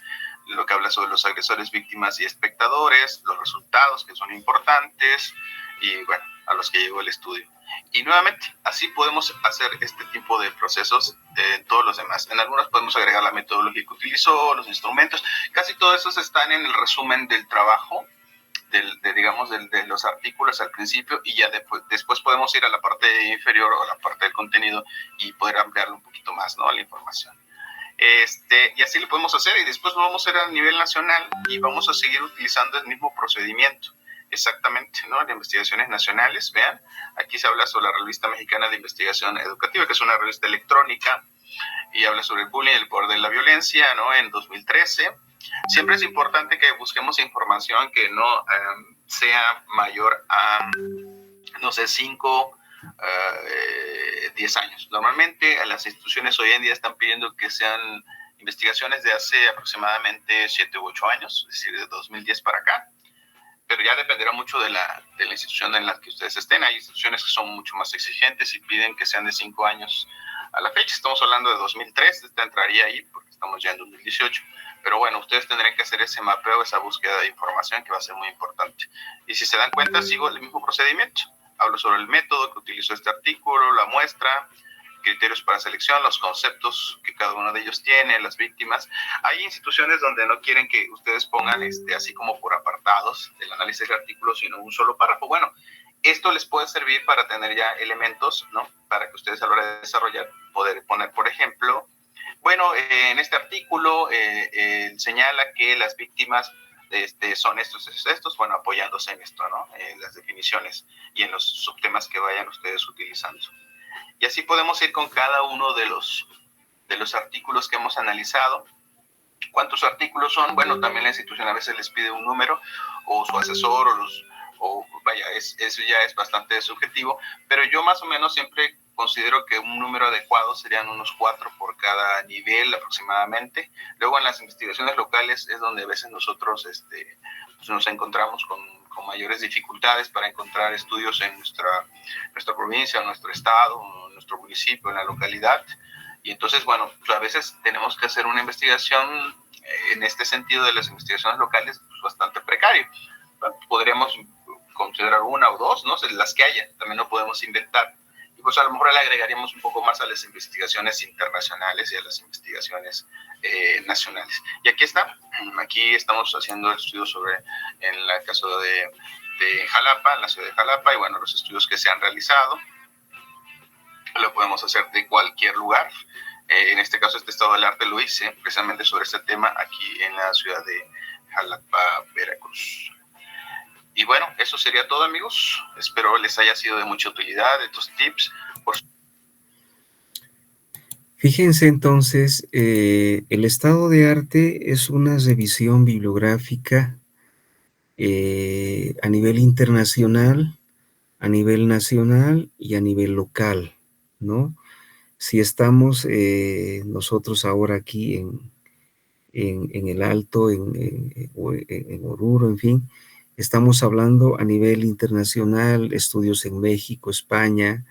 Speaker 5: lo que habla sobre los agresores, víctimas y espectadores, los resultados que son importantes y bueno, a los que llegó el estudio. Y nuevamente, así podemos hacer este tipo de procesos en todos los demás. En algunos podemos agregar la metodología que utilizó, los instrumentos, casi todos esos están en el resumen del trabajo, de los artículos al principio, y ya después podemos ir a la parte inferior o a la parte del contenido y poder ampliarlo un poquito más, ¿no? A la información. Y así lo podemos hacer, y después lo vamos a hacer a nivel nacional y vamos a seguir utilizando el mismo procedimiento. Exactamente, ¿no? De investigaciones nacionales, vean, aquí se habla sobre la Revista Mexicana de Investigación Educativa, que es una revista electrónica, y habla sobre el bullying y el poder de la violencia, ¿no? En 2013. Siempre es importante que busquemos información que no sea mayor a, no sé, 5, 10 años. Normalmente las instituciones hoy en día están pidiendo que sean investigaciones de hace aproximadamente 7 u 8 años, es decir, de 2010 para acá, pero ya dependerá mucho de la institución en la que ustedes estén. Hay instituciones que son mucho más exigentes y piden que sean de 5 años a la fecha. Estamos hablando de 2003, esta entraría ahí porque estamos ya en 2018. Pero bueno, ustedes tendrán que hacer ese mapeo, esa búsqueda de información que va a ser muy importante. Y si se dan cuenta, sigo el mismo procedimiento. Hablo sobre el método que utilizó este artículo, la muestra, criterios para selección, los conceptos que cada uno de ellos tiene, las víctimas. Hay instituciones donde no quieren que ustedes pongan así como por apartados del análisis del artículo, sino un solo párrafo. Bueno, esto les puede servir para tener ya elementos, ¿no? Para que ustedes a la hora de desarrollar, poder poner, por ejemplo, bueno, en este artículo señala que las víctimas son estos, bueno, apoyándose en esto, ¿no? En las definiciones y en los subtemas que vayan ustedes utilizando. Y así podemos ir con cada uno de los artículos que hemos analizado. ¿Cuántos artículos son? Bueno, también la institución a veces les pide un número, o su asesor, eso ya es bastante subjetivo, pero yo más o menos siempre considero que un número adecuado serían unos 4 por cada nivel aproximadamente. Luego en las investigaciones locales es donde a veces nosotros pues nos encontramos con mayores dificultades para encontrar estudios en nuestra provincia, en nuestro estado, en nuestro municipio, en la localidad. Y entonces, bueno, pues a veces tenemos que hacer una investigación en este sentido de las investigaciones locales pues bastante precario. Bueno, podríamos considerar 1 o 2, ¿no? Las que haya, también no podemos inventar. Y pues a lo mejor le agregaríamos un poco más a las investigaciones internacionales y a las investigaciones nacionales. Y aquí estamos haciendo el estudio en el caso de Jalapa, en la ciudad de Jalapa, y bueno, los estudios que se han realizado. Lo podemos hacer de cualquier lugar. En este caso, este estado del arte lo hice precisamente sobre este tema aquí en la ciudad de Jalapa, Veracruz. Y bueno, eso sería todo, amigos. Espero les haya sido de mucha utilidad estos tips.
Speaker 1: Fíjense entonces, el estado de arte es una revisión bibliográfica a nivel internacional, a nivel nacional y a nivel local, ¿no? Si estamos nosotros ahora aquí en el Alto, en Oruro, en fin, estamos hablando a nivel internacional, estudios en México, España,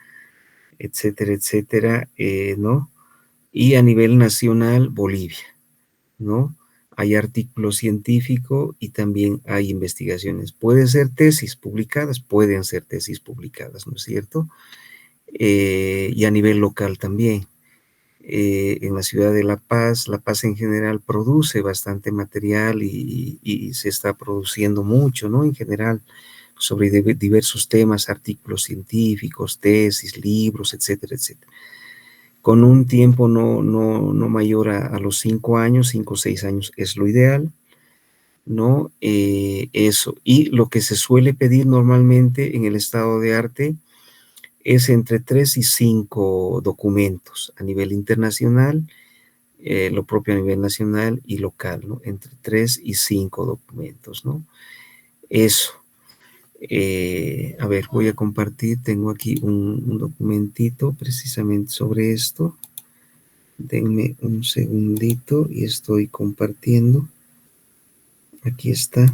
Speaker 1: etcétera, ¿no? Y a nivel nacional, Bolivia, ¿no? Hay artículo científico y también hay investigaciones. Pueden ser tesis publicadas, ¿no es cierto? Y a nivel local también. En la ciudad de La Paz en general produce bastante material y se está produciendo mucho, ¿no? En general, sobre diversos temas, artículos científicos, tesis, libros, etcétera, etcétera. Con un tiempo no mayor a los 5 años, 5 o 6 años es lo ideal, ¿no? Eso. Y lo que se suele pedir normalmente en el estado de arte es entre 3 y 5 documentos a nivel internacional, lo propio a nivel nacional y local, ¿no? Entre 3 y 5 documentos, ¿no? Eso. A ver, voy a compartir, tengo aquí un documentito precisamente sobre esto. Denme un segundito y estoy compartiendo. Aquí está.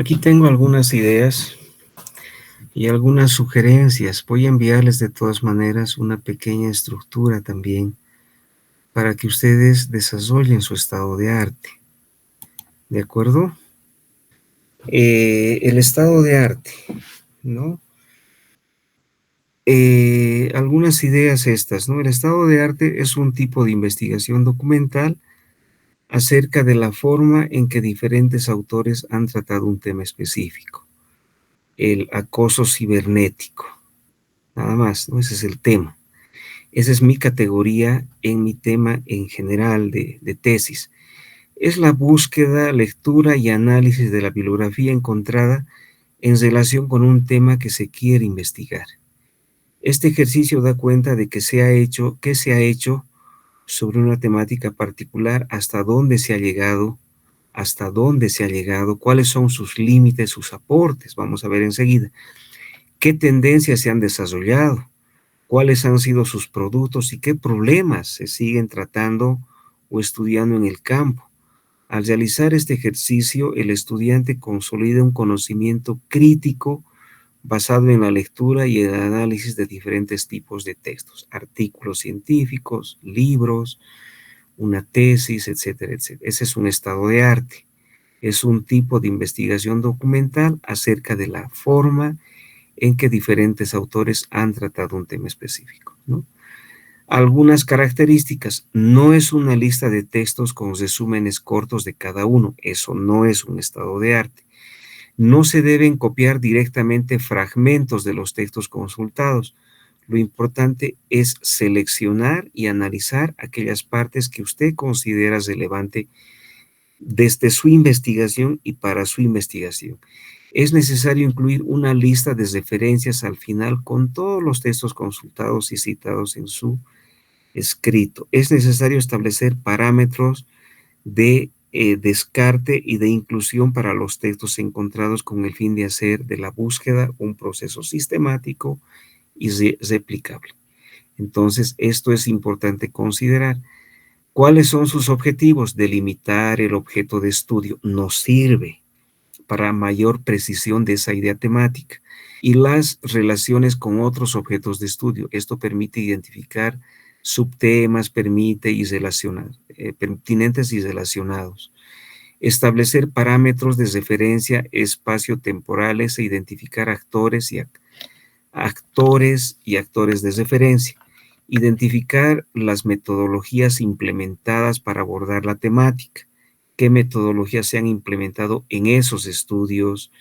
Speaker 1: Aquí tengo algunas ideas y algunas sugerencias. Voy a enviarles de todas maneras una pequeña estructura también para que ustedes desarrollen su estado de arte. ¿De acuerdo? El estado de arte, ¿no? Algunas ideas estas, ¿no? El estado de arte es un tipo de investigación documental acerca de la forma en que diferentes autores han tratado un tema específico. El acoso cibernético. Nada más, ¿no? Ese es el tema. Esa es mi categoría en mi tema en general de tesis. Es la búsqueda, lectura y análisis de la bibliografía encontrada en relación con un tema que se quiere investigar. Este ejercicio da cuenta de qué se ha hecho sobre una temática particular, hasta dónde se ha llegado, cuáles son sus límites, sus aportes, vamos a ver enseguida, qué tendencias se han desarrollado, cuáles han sido sus productos y qué problemas se siguen tratando o estudiando en el campo. Al realizar este ejercicio, el estudiante consolida un conocimiento crítico basado en la lectura y el análisis de diferentes tipos de textos, artículos científicos, libros, una tesis, etcétera, etcétera. Ese es un estado de arte. Es un tipo de investigación documental acerca de la forma en que diferentes autores han tratado un tema específico, ¿no? Algunas características: no es una lista de textos con resúmenes cortos de cada uno, eso no es un estado de arte. No se deben copiar directamente fragmentos de los textos consultados. Lo importante es seleccionar y analizar aquellas partes que usted considera relevante desde su investigación y para su investigación. Es necesario incluir una lista de referencias al final con todos los textos consultados y citados en su escrito. Es necesario establecer parámetros de descarte y de inclusión para los textos encontrados con el fin de hacer de la búsqueda un proceso sistemático y replicable. Entonces, esto es importante considerar. ¿Cuáles son sus objetivos? Delimitar el objeto de estudio nos sirve para mayor precisión de esa idea temática, y las relaciones con otros objetos de estudio. Esto permite identificar subtemas, pertinentes y relacionados. Establecer parámetros de referencia espaciotemporales e identificar actores y actores de referencia. Identificar las metodologías implementadas para abordar la temática. ¿Qué metodologías se han implementado en esos estudios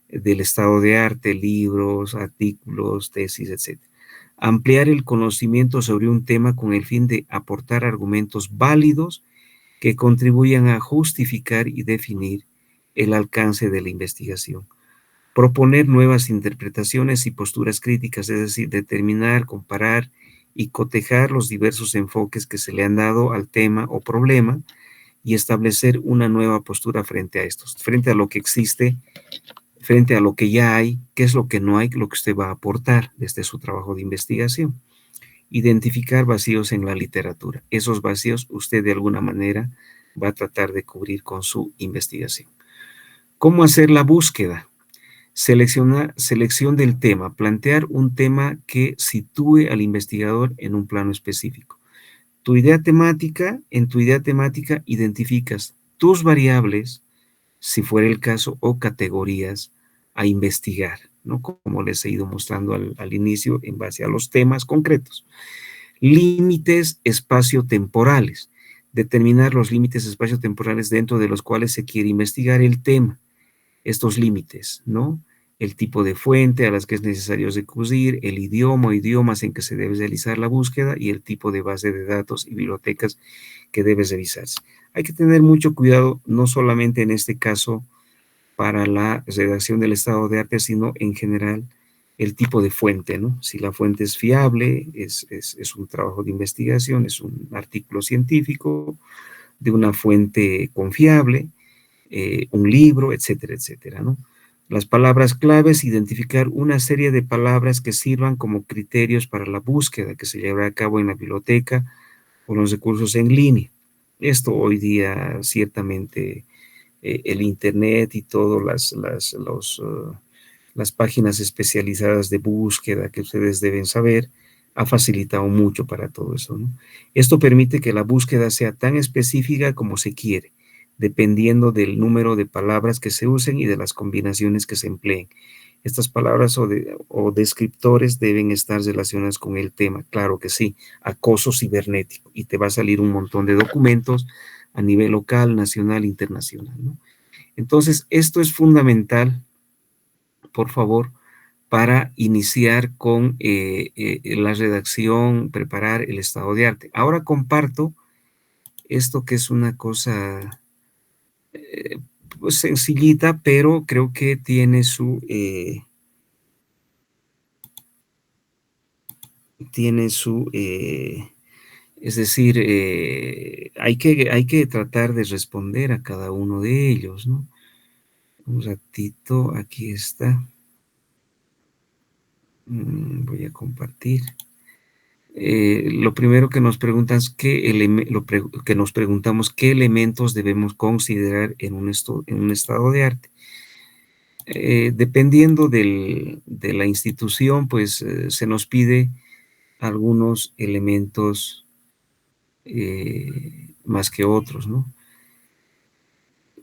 Speaker 1: del estado de arte, libros, artículos, tesis, etc.? Ampliar el conocimiento sobre un tema con el fin de aportar argumentos válidos que contribuyan a justificar y definir el alcance de la investigación. Proponer nuevas interpretaciones y posturas críticas, es decir, determinar, comparar y cotejar los diversos enfoques que se le han dado al tema o problema y establecer una nueva postura frente a estos, frente a lo que existe, frente a lo que ya hay, qué es lo que no hay, lo que usted va a aportar desde su trabajo de investigación. Identificar vacíos en la literatura. Esos vacíos usted de alguna manera va a tratar de cubrir con su investigación. ¿Cómo hacer la búsqueda? Selección del tema. Plantear un tema que sitúe al investigador en un plano específico. En tu idea temática identificas tus variables, si fuera el caso, o categorías a investigar, ¿no? Como les he ido mostrando al inicio, en base a los temas concretos. Límites espaciotemporales. Determinar los límites espaciotemporales dentro de los cuales se quiere investigar el tema. Estos límites, ¿no? El tipo de fuente a las que es necesario recurrir, el idioma o idiomas en que se debe realizar la búsqueda y el tipo de base de datos y bibliotecas que debe revisarse. Hay que tener mucho cuidado, no solamente en este caso para la redacción del estado de arte, sino en general el tipo de fuente, ¿no? Si la fuente es fiable, es un trabajo de investigación, es un artículo científico de una fuente confiable, un libro, etcétera, etcétera, ¿no? Las palabras claves: identificar una serie de palabras que sirvan como criterios para la búsqueda que se llevará a cabo en la biblioteca o los recursos en línea. Esto hoy día ciertamente el internet y todas las páginas especializadas de búsqueda que ustedes deben saber, ha facilitado mucho para todo eso, ¿no? Esto permite que la búsqueda sea tan específica como se quiere, dependiendo del número de palabras que se usen y de las combinaciones que se empleen. Estas palabras o descriptores deben estar relacionadas con el tema, claro que sí, acoso cibernético, y te va a salir un montón de documentos a nivel local, nacional, internacional, ¿no? Entonces, esto es fundamental, por favor, para iniciar con la redacción, preparar el estado de arte. Ahora comparto esto que es una cosa pues sencillita, pero creo que tiene es decir, hay que tratar de responder a cada uno de ellos, ¿no? Un ratito, aquí está. Voy a compartir. Lo primero que nos preguntan es qué elementos debemos considerar en un estado de arte. Dependiendo de la institución, pues se nos pide algunos elementos más que otros, ¿no?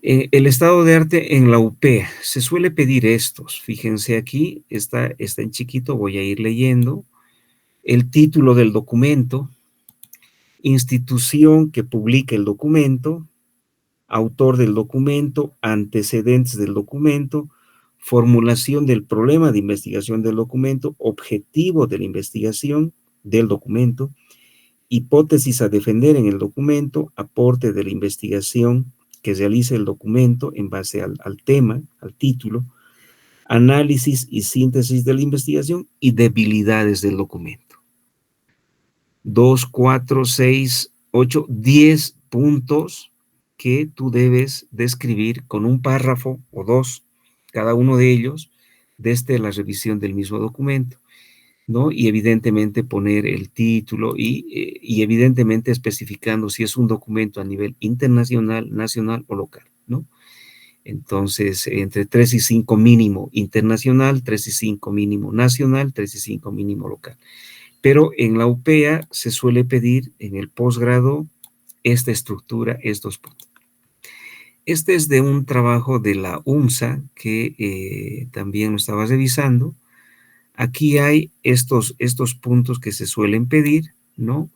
Speaker 1: El estado de arte en la UPEA, se suele pedir estos. Fíjense aquí, está en chiquito, voy a ir leyendo. El título del documento, institución que publica el documento, autor del documento, antecedentes del documento, formulación del problema de investigación del documento, objetivo de la investigación del documento, hipótesis a defender en el documento, aporte de la investigación que realice el documento en base al tema, al título, análisis y síntesis de la investigación y debilidades del documento. 2, 4, 6, 8, 10 puntos que tú debes describir con un párrafo o dos, cada uno de ellos, desde la revisión del mismo documento, ¿no? Y evidentemente poner el título y evidentemente especificando si es un documento a nivel internacional, nacional o local, ¿no? Entonces, entre 3 y 5 mínimo internacional, 3 y 5 mínimo nacional, 3 y 5 mínimo local. Pero en la UPEA se suele pedir en el posgrado esta estructura, estos puntos. Este es de un trabajo de la UMSA que también lo estaba revisando. Aquí hay estos puntos que se suelen pedir, ¿no?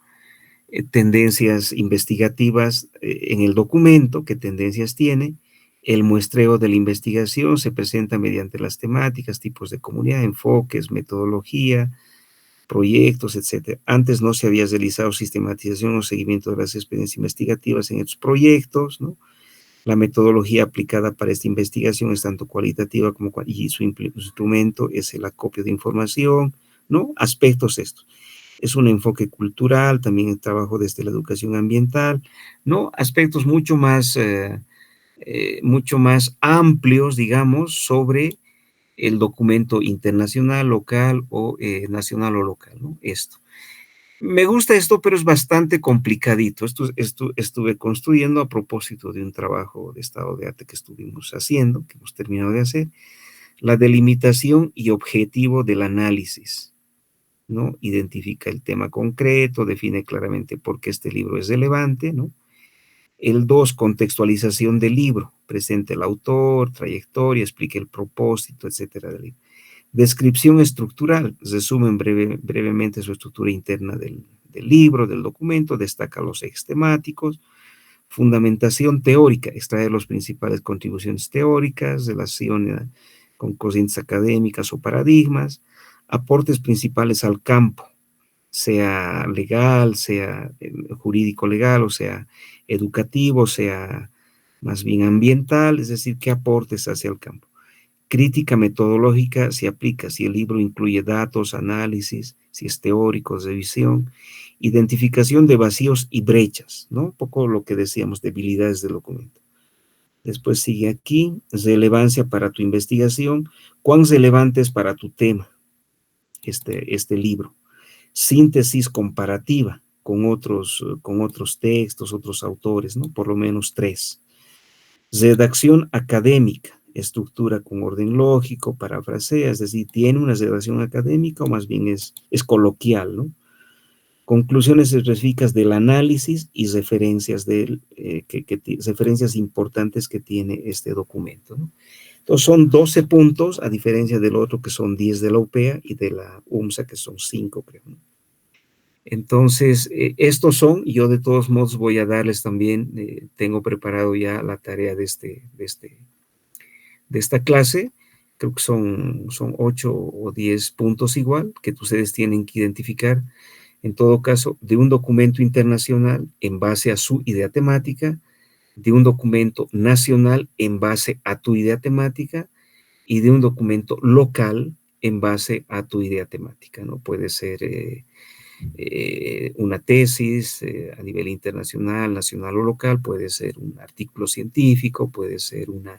Speaker 1: Tendencias investigativas en el documento, qué tendencias tiene. El muestreo de la investigación se presenta mediante las temáticas, tipos de comunidad, enfoques, metodología, proyectos, etcétera. Antes no se había realizado sistematización o seguimiento de las experiencias investigativas en estos proyectos, ¿no? La metodología aplicada para esta investigación es tanto cualitativa como y su instrumento es el acopio de información, ¿no? Aspectos estos. Es un enfoque cultural, también el trabajo desde la educación ambiental, ¿no? Aspectos mucho más amplios, digamos, sobre el documento internacional, local o nacional o local, ¿no? Esto. Me gusta esto, pero es bastante complicadito. Esto estuve construyendo a propósito de un trabajo de estado de arte que estuvimos haciendo, que hemos terminado de hacer, la delimitación y objetivo del análisis, ¿no? Identifica el tema concreto, define claramente por qué este libro es relevante, ¿no? El 2, contextualización del libro, presenta el autor, trayectoria, explica el propósito, etcétera, del libro. Descripción estructural, resumen brevemente su estructura interna del libro, del documento, destaca los ejes temáticos. Fundamentación teórica, extraer las principales contribuciones teóricas, relación con corrientes académicas o paradigmas, aportes principales al campo, sea legal, sea jurídico legal, o sea educativo, sea más bien ambiental, es decir, qué aportes hacia el campo. Crítica metodológica se aplica si el libro incluye datos, análisis, si es teórico, revisión, identificación de vacíos y brechas, ¿no? Un poco lo que decíamos, debilidades del documento. Después sigue aquí, relevancia para tu investigación, cuán relevante es para tu tema este libro. Síntesis comparativa con otros textos, otros autores, ¿no? Por lo menos 3. Redacción académica, estructura con orden lógico, parafrasea, es decir, tiene una redacción académica o más bien es coloquial, ¿no? Conclusiones específicas del análisis y referencias, referencias importantes que tiene este documento, ¿no? Entonces son 12 puntos, a diferencia del otro que son 10 de la UPEA y de la UMSA que son 5, creo, ¿no? Entonces, estos son, yo de todos modos voy a darles también, tengo preparado ya la tarea de esta clase, creo que son 8 o 10 puntos igual, que ustedes tienen que identificar, en todo caso, de un documento internacional en base a su idea temática, de un documento nacional en base a tu idea temática y de un documento local en base a tu idea temática, ¿no? Puede ser una tesis a nivel internacional, nacional o local, puede ser un artículo científico, puede ser un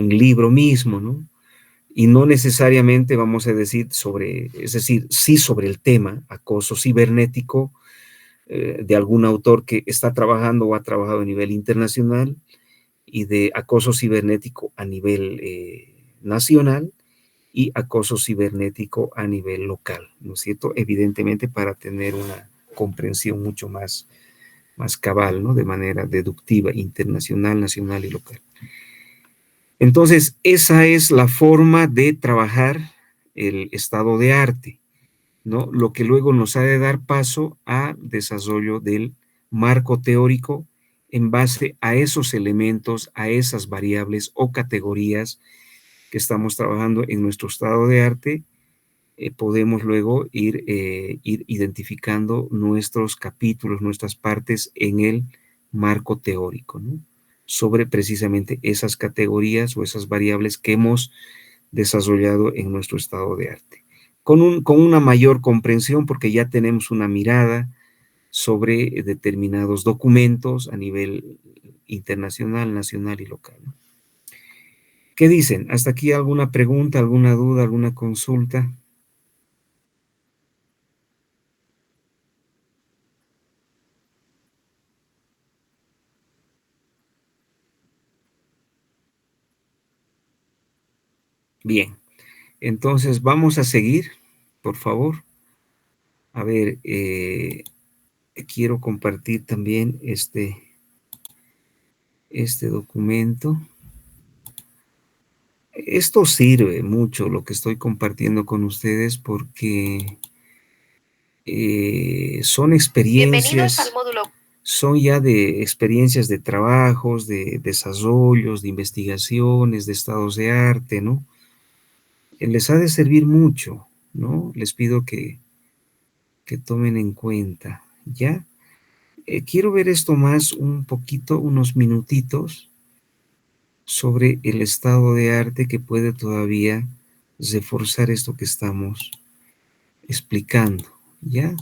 Speaker 1: libro mismo, ¿no? Y no necesariamente vamos a decir es decir, sí sobre el tema acoso cibernético de algún autor que está trabajando o ha trabajado a nivel internacional y de acoso cibernético a nivel nacional y acoso cibernético a nivel local, ¿no es cierto? Evidentemente para tener una comprensión mucho más cabal, ¿no? De manera deductiva, internacional, nacional y local. Entonces, esa es la forma de trabajar el estado de arte, ¿no? Lo que luego nos ha de dar paso a desarrollo del marco teórico en base a esos elementos, a esas variables o categorías que estamos trabajando en nuestro estado de arte, podemos luego ir identificando nuestros capítulos, nuestras partes en el marco teórico, ¿no? Sobre precisamente esas categorías o esas variables que hemos desarrollado en nuestro estado de arte. Con una mayor comprensión, porque ya tenemos una mirada sobre determinados documentos a nivel internacional, nacional y local, ¿no? ¿Qué dicen? ¿Hasta aquí alguna pregunta, alguna duda, alguna consulta? Bien, entonces vamos a seguir, por favor. A ver, quiero compartir también este documento. Esto sirve mucho, lo que estoy compartiendo con ustedes, porque son experiencias,
Speaker 6: Bienvenidos al módulo.
Speaker 1: Son ya de experiencias de trabajos, de desarrollos, de investigaciones, de estados de arte, ¿no? Les ha de servir mucho, ¿no? Les pido que tomen en cuenta, ¿ya? Quiero ver esto más un poquito, unos minutitos, sobre el estado de arte que puede todavía reforzar esto que estamos explicando, ¿ya?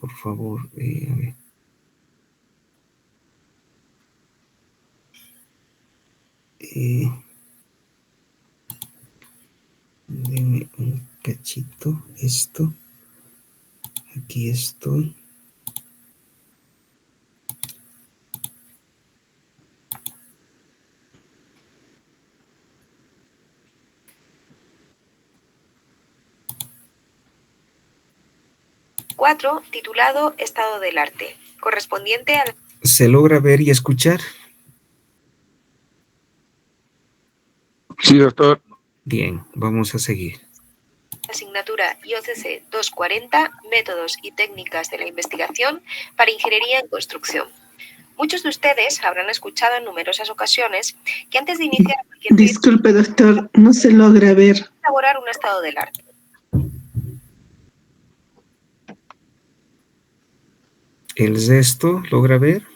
Speaker 1: Por favor, a ver. Denme un cachito, esto. Aquí estoy.
Speaker 6: Cuatro, titulado Estado del Arte, correspondiente a la
Speaker 1: ¿Se logra ver y escuchar?
Speaker 2: Sí, doctor.
Speaker 1: Bien, vamos a seguir.
Speaker 6: asignatura IOCC 240, Métodos y Técnicas de la Investigación para Ingeniería en Construcción. Muchos de ustedes habrán escuchado en numerosas ocasiones que antes de iniciar cualquier proyecto,
Speaker 3: Disculpe, doctor, no se logra ver.
Speaker 6: elaborar un estado del arte.
Speaker 1: ¿El resto logra ver?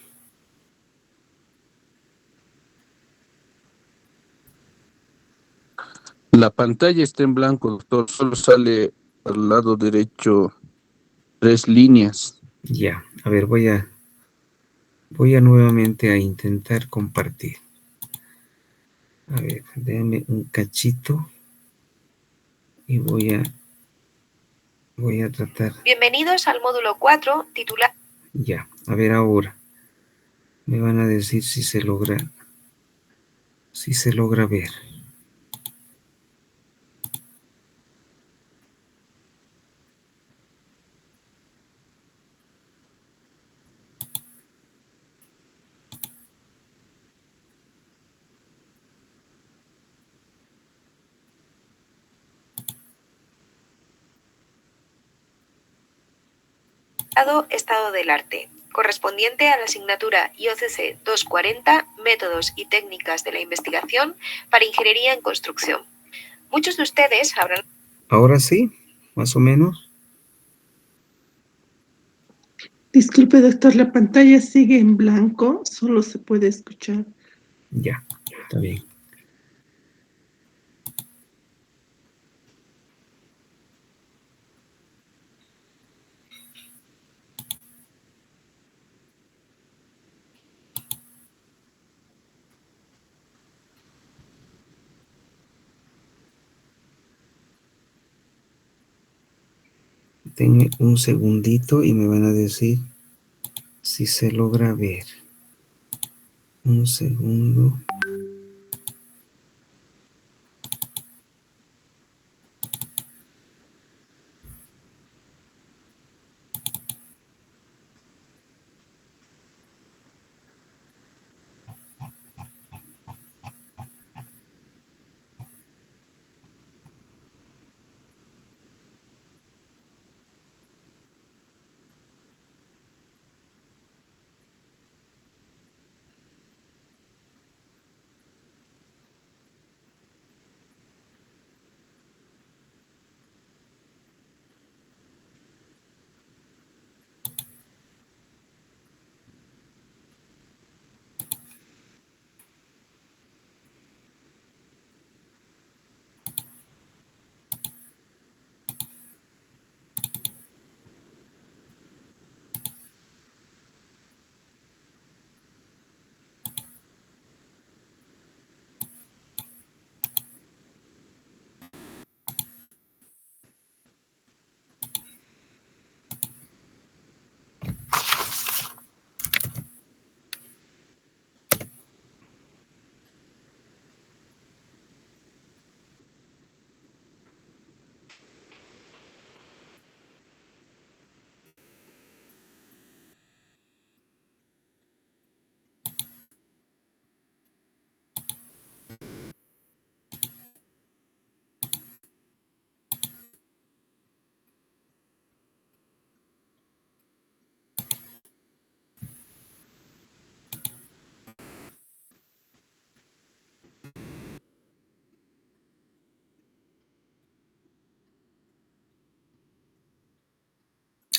Speaker 2: La pantalla está en blanco, doctor. Solo sale al lado derecho 3 líneas.
Speaker 1: Ya, a ver, voy a nuevamente a intentar compartir. A ver, déjame un cachito y voy a tratar.
Speaker 6: Bienvenidos al módulo 4, titulado
Speaker 1: Ya, a ver ahora. Me van a decir si se logra ver.
Speaker 6: Estado del arte, correspondiente a la asignatura IOCC 240, Métodos y técnicas de la investigación para ingeniería en construcción. Muchos de ustedes habrán...
Speaker 1: Ahora sí, más o menos.
Speaker 3: Disculpe, doctor, la pantalla sigue en blanco, solo se puede escuchar.
Speaker 1: Ya, está bien. Denme un segundito y me van a decir si se logra ver. Un segundo.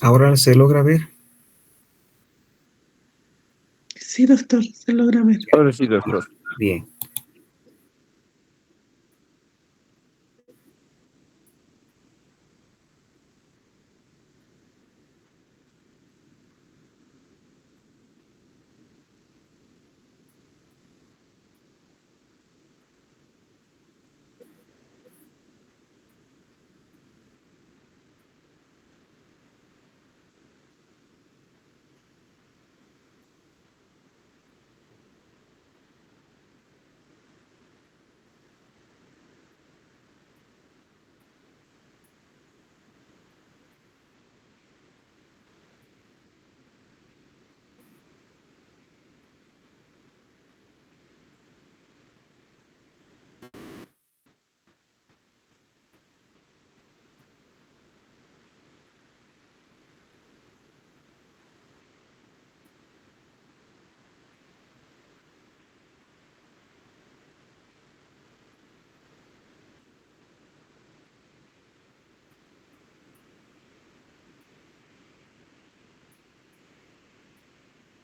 Speaker 1: ¿Ahora se logra ver?
Speaker 3: Sí, doctor, se logra ver.
Speaker 2: Ahora sí, doctor.
Speaker 1: Bien.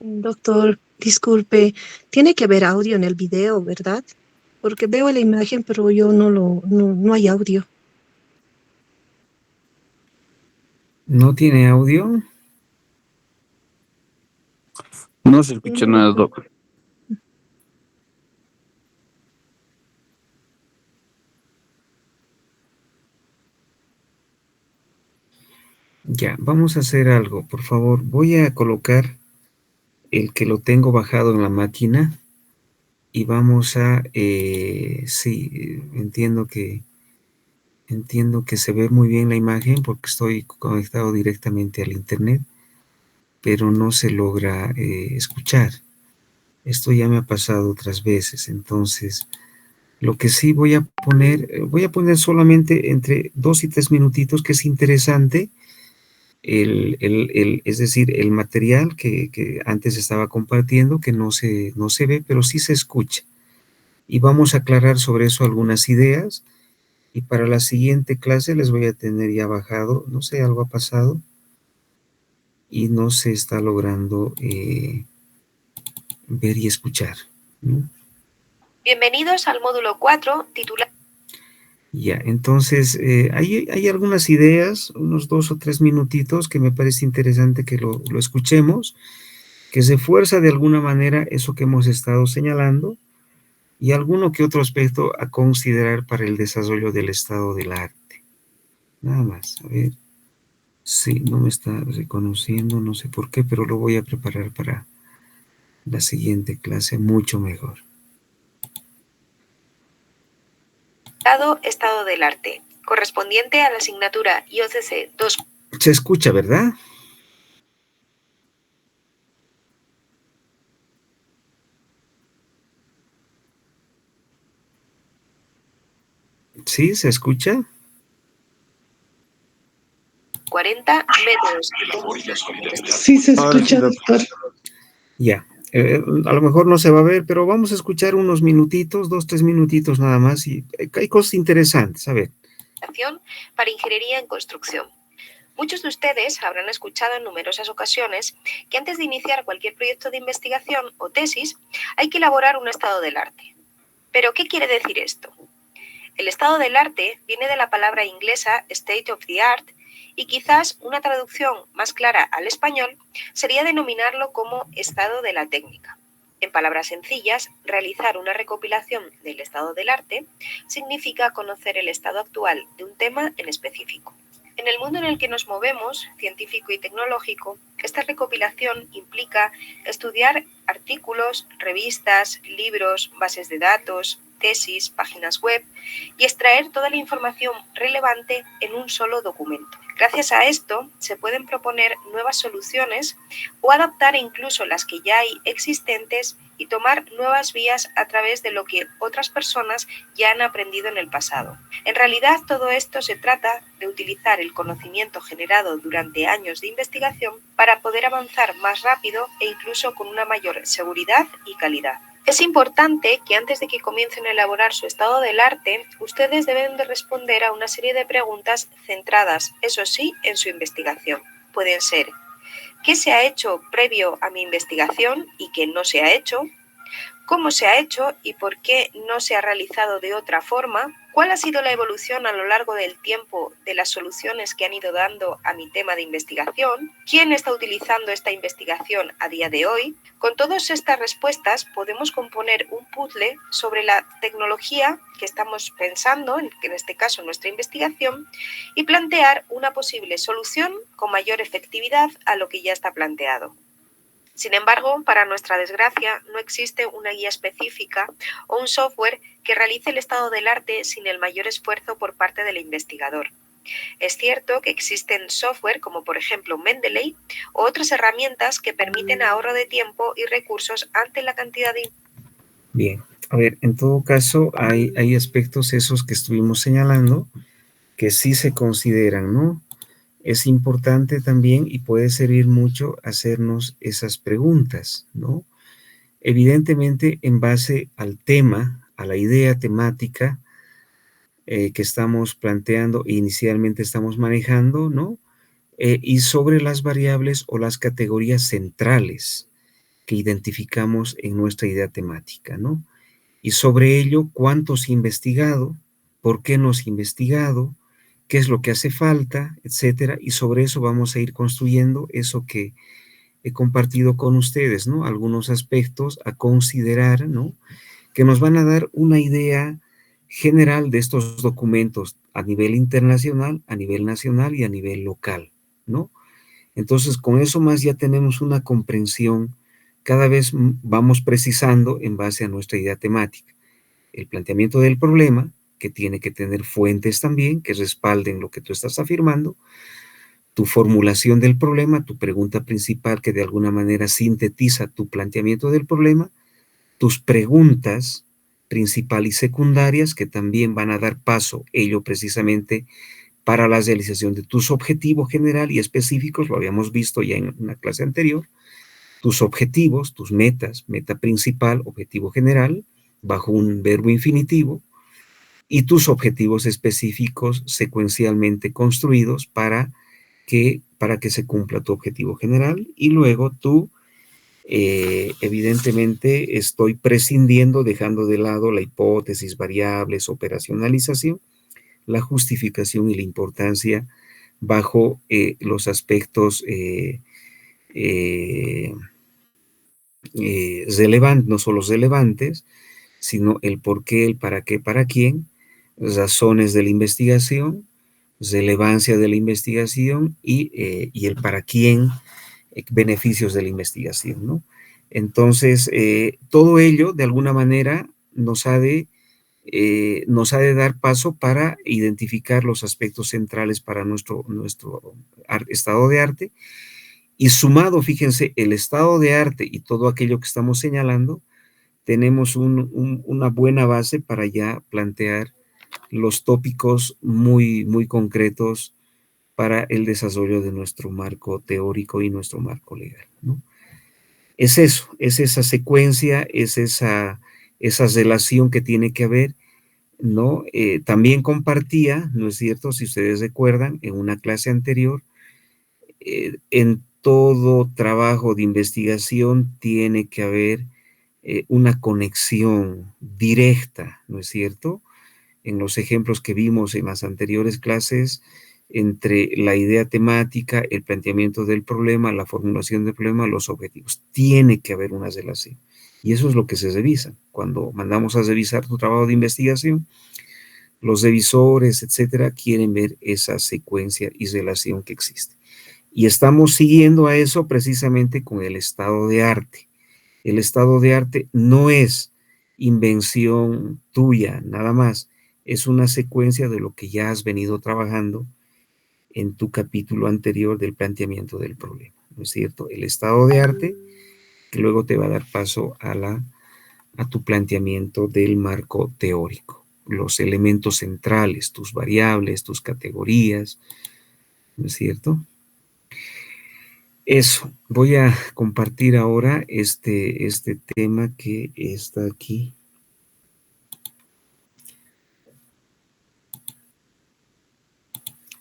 Speaker 4: Doctor, disculpe, tiene que ver audio en el video, ¿verdad? Porque veo la imagen, pero yo no hay audio.
Speaker 1: ¿No tiene audio?
Speaker 2: No se escucha
Speaker 4: No,
Speaker 2: nada,
Speaker 4: doctor.
Speaker 2: doctor.
Speaker 1: Ya, vamos a hacer algo. Por favor, voy a colocar el que lo tengo bajado en la máquina y vamos a, sí, entiendo que se ve muy bien la imagen porque estoy conectado directamente al internet, pero no se logra escuchar. Esto ya me ha pasado otras veces, entonces lo que sí voy a poner solamente entre 2 y 3 minutitos, que es interesante, es decir, el material que antes estaba compartiendo, que no se ve, pero sí se escucha. Y vamos a aclarar sobre eso algunas ideas, y para la siguiente clase les voy a tener ya bajado, no sé, algo ha pasado, y no se está logrando ver y escuchar, ¿no?
Speaker 6: Bienvenidos al módulo 4, titulado...
Speaker 1: Ya, entonces, hay algunas ideas, unos 2 o 3 minutitos que me parece interesante que lo escuchemos, que se fuerza de alguna manera eso que hemos estado señalando, y alguno que otro aspecto a considerar para el desarrollo del estado del arte. Nada más, a ver. Sí, no me está reconociendo, no sé por qué, pero lo voy a preparar para la siguiente clase mucho mejor.
Speaker 6: Estado del arte, correspondiente a la asignatura IOCC 2.
Speaker 1: Se escucha, ¿verdad? ¿Sí? ¿Se escucha?
Speaker 6: 40 métodos.
Speaker 3: Sí, se escucha, doctor.
Speaker 1: Ya. A lo mejor no se va a ver, pero vamos a escuchar unos minutitos, 2, 3 minutitos nada más, y hay cosas interesantes, a ver.
Speaker 6: Para ingeniería en construcción. Muchos de ustedes habrán escuchado en numerosas ocasiones que antes de iniciar cualquier proyecto de investigación o tesis hay que elaborar un estado del arte. ¿Pero qué quiere decir esto? El estado del arte viene de la palabra inglesa state of the art, y quizás una traducción más clara al español sería denominarlo como estado de la técnica. En palabras sencillas, realizar una recopilación del estado del arte significa conocer el estado actual de un tema en específico. En el mundo en el que nos movemos, científico y tecnológico, esta recopilación implica estudiar artículos, revistas, libros, bases de datos, tesis, páginas web y extraer toda la información relevante en un solo documento. Gracias a esto, se pueden proponer nuevas soluciones o adaptar incluso las que ya hay existentes y tomar nuevas vías a través de lo que otras personas ya han aprendido en el pasado. En realidad, todo esto se trata de utilizar el conocimiento generado durante años de investigación para poder avanzar más rápido e incluso con una mayor seguridad y calidad. Es importante que antes de que comiencen a elaborar su estado del arte, ustedes deben de responder a una serie de preguntas centradas, eso sí, en su investigación. Pueden ser: ¿qué se ha hecho previo a mi investigación y qué no se ha hecho? ¿Cómo se ha hecho y por qué no se ha realizado de otra forma? ¿Cuál ha sido la evolución a lo largo del tiempo de las soluciones que han ido dando a mi tema de investigación? ¿Quién está utilizando esta investigación a día de hoy? Con todas estas respuestas podemos componer un puzzle sobre la tecnología que estamos pensando, en este caso nuestra investigación, y plantear una posible solución con mayor efectividad a lo que ya está planteado. Sin embargo, para nuestra desgracia, no existe una guía específica o un software que realice el estado del arte sin el mayor esfuerzo por parte del investigador. Es cierto que existen software como por ejemplo Mendeley o otras herramientas que permiten ahorro de tiempo y recursos ante la cantidad de...
Speaker 1: Bien, a ver, en todo caso hay aspectos esos que estuvimos señalando que sí se consideran, ¿no? Es importante también y puede servir mucho hacernos esas preguntas, ¿no? Evidentemente, en base al tema, a la idea temática que estamos planteando e inicialmente estamos manejando, ¿no? Y sobre las variables o las categorías centrales que identificamos en nuestra idea temática, ¿no? Y sobre ello, cuánto se ha investigado, por qué no se ha investigado, qué es lo que hace falta, etcétera, y sobre eso vamos a ir construyendo eso que he compartido con ustedes, ¿no? Algunos aspectos a considerar, ¿no? Que nos van a dar una idea general de estos documentos a nivel internacional, a nivel nacional y a nivel local, ¿no? Entonces, con eso más ya tenemos una comprensión cada vez vamos precisando en base a nuestra idea temática. El planteamiento del problema, que tiene que tener fuentes también que respalden lo que tú estás afirmando, tu formulación del problema, tu pregunta principal que de alguna manera sintetiza tu planteamiento del problema, tus preguntas principal y secundarias que también van a dar paso, ello precisamente para la realización de tus objetivos general y específicos, lo habíamos visto ya en una clase anterior, tus objetivos, tus metas, meta principal, objetivo general, bajo un verbo infinitivo, y tus objetivos específicos secuencialmente construidos para que se cumpla tu objetivo general, y luego tú, evidentemente, estoy prescindiendo, dejando de lado la hipótesis, variables, operacionalización, la justificación y la importancia bajo los aspectos relevantes, no solo relevantes, sino el por qué, el para qué, para quién, razones de la investigación, relevancia de la investigación y el para quién, beneficios de la investigación, ¿no? Entonces, todo ello, de alguna manera, nos ha de dar paso para identificar los aspectos centrales para nuestro estado de arte, y sumado, fíjense, el estado de arte y todo aquello que estamos señalando, tenemos una buena base para ya plantear los tópicos muy, muy concretos para el desarrollo de nuestro marco teórico y nuestro marco legal, ¿no? Es eso, es esa secuencia, es esa relación que tiene que haber, ¿no? También compartía, ¿no es cierto? Si ustedes recuerdan, en una clase anterior, en todo trabajo de investigación tiene que haber una conexión directa, ¿no es cierto? En los ejemplos que vimos en las anteriores clases, entre la idea temática, el planteamiento del problema, la formulación del problema, los objetivos. Tiene que haber una relación. Y eso es lo que se revisa. Cuando mandamos a revisar tu trabajo de investigación, los revisores, etcétera, quieren ver esa secuencia y relación que existe. Y estamos siguiendo a eso precisamente con el estado de arte. El estado de arte no es invención tuya, nada más. Es una secuencia de lo que ya has venido trabajando en tu capítulo anterior del planteamiento del problema, ¿no es cierto? El estado de arte que luego te va a dar paso a tu planteamiento del marco teórico. Los elementos centrales, tus variables, tus categorías, ¿no es cierto? Eso, voy a compartir ahora este tema que está aquí.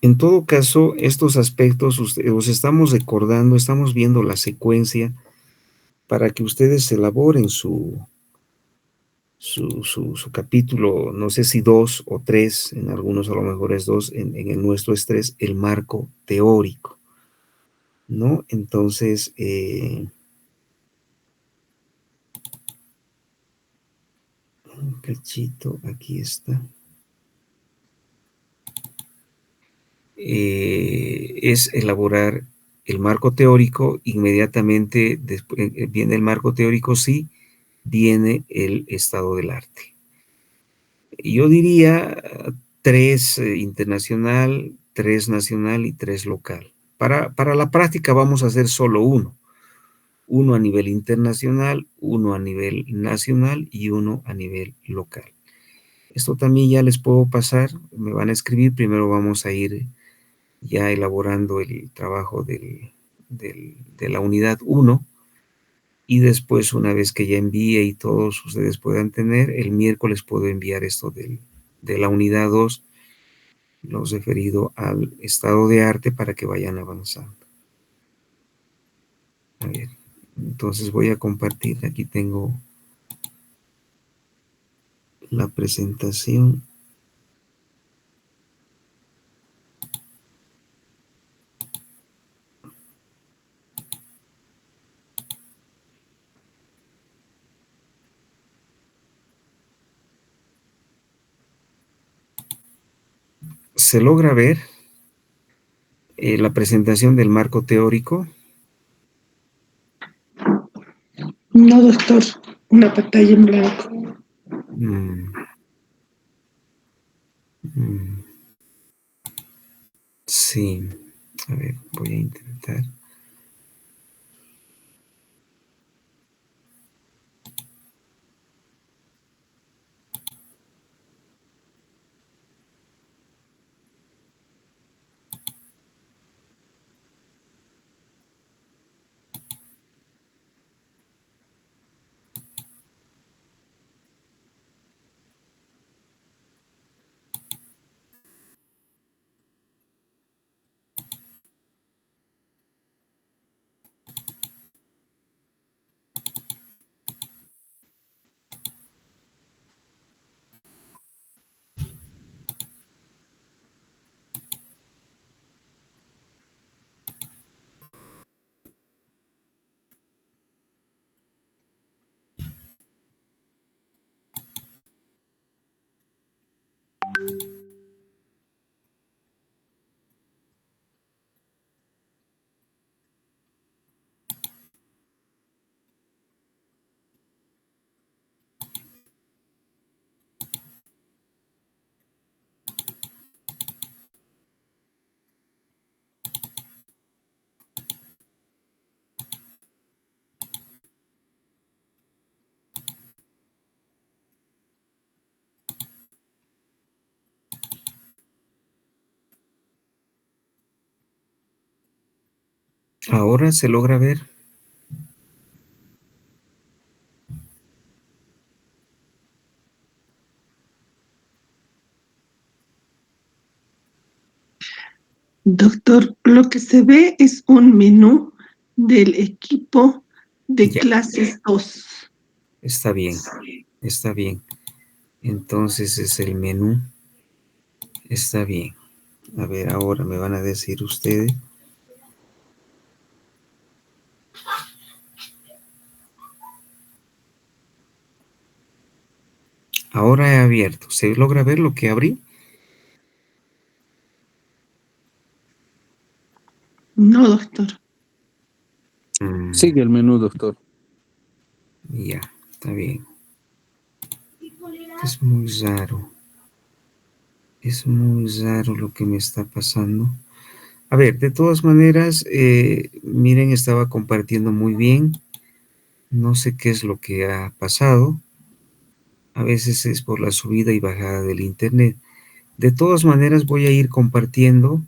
Speaker 1: En todo caso, estos aspectos os estamos recordando, estamos viendo la secuencia para que ustedes elaboren su capítulo, no sé si 2 o 3, en algunos a lo mejor es 2, en el nuestro es 3, el marco teórico, ¿no? Entonces, un cachito, aquí está. Es elaborar el marco teórico, inmediatamente después viene el marco teórico, sí, viene el estado del arte. Yo diría 3 internacional, 3 nacional y 3 local. Para la práctica vamos a hacer solo uno a nivel internacional, uno a nivel nacional y uno a nivel local. Esto también ya les puedo pasar, me van a escribir, primero vamos a ir ya elaborando el trabajo de la unidad 1, y después, una vez que ya envíe y todos ustedes puedan tener, el miércoles puedo enviar esto de la unidad 2, lo referido al estado de arte, para que vayan avanzando. A ver, entonces voy a compartir, aquí tengo la presentación. ¿Se logra ver la presentación del marco teórico?
Speaker 3: No, doctor, una pantalla en blanco.
Speaker 1: Mm, mm, sí, a ver, voy a intentar. Ahora se logra ver.
Speaker 3: Doctor, lo que se ve es un menú del equipo de
Speaker 1: Ya,
Speaker 3: clases 2.
Speaker 1: está bien, está bien. Entonces es el menú. Está bien. A ver, ahora me van a decir ustedes. Ahora he abierto. ¿Se logra ver lo que abrí?
Speaker 3: No, doctor.
Speaker 2: Sigue el menú, doctor.
Speaker 1: Ya, está bien. Es muy raro. Es muy raro lo que me está pasando. A ver, de todas maneras, miren, estaba compartiendo muy bien. No sé qué es lo que ha pasado. A veces es por la subida y bajada del internet. De todas maneras, voy a ir compartiendo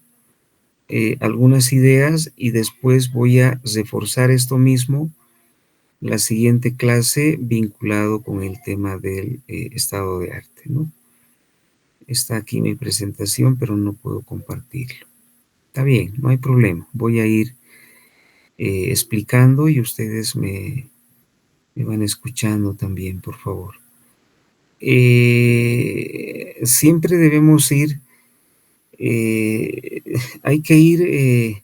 Speaker 1: algunas ideas y después voy a reforzar esto mismo la siguiente clase vinculado con el tema del estado de arte, ¿no? Está aquí mi presentación, pero no puedo compartirlo. Está bien, no hay problema. Voy a ir explicando y ustedes me van escuchando también, por favor. Siempre debemos ir, hay que ir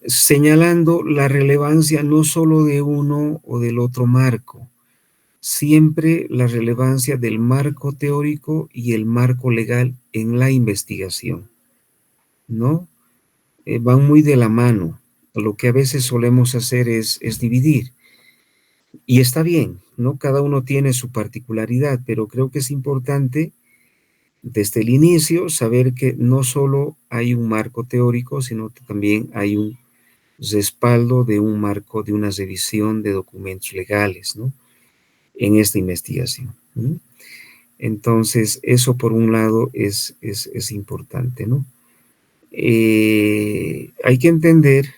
Speaker 1: señalando la relevancia no solo de uno o del otro marco, siempre la relevancia del marco teórico y el marco legal en la investigación, ¿no? Van muy de la mano. Lo que a veces solemos hacer es dividir. Y está bien, ¿no? Cada uno tiene su particularidad, pero creo que es importante desde el inicio saber que no solo hay un marco teórico, sino que también hay un respaldo de un marco, de una revisión de documentos legales, ¿no? En esta investigación. ¿No? Entonces, eso por un lado es importante, ¿no? Hay que entender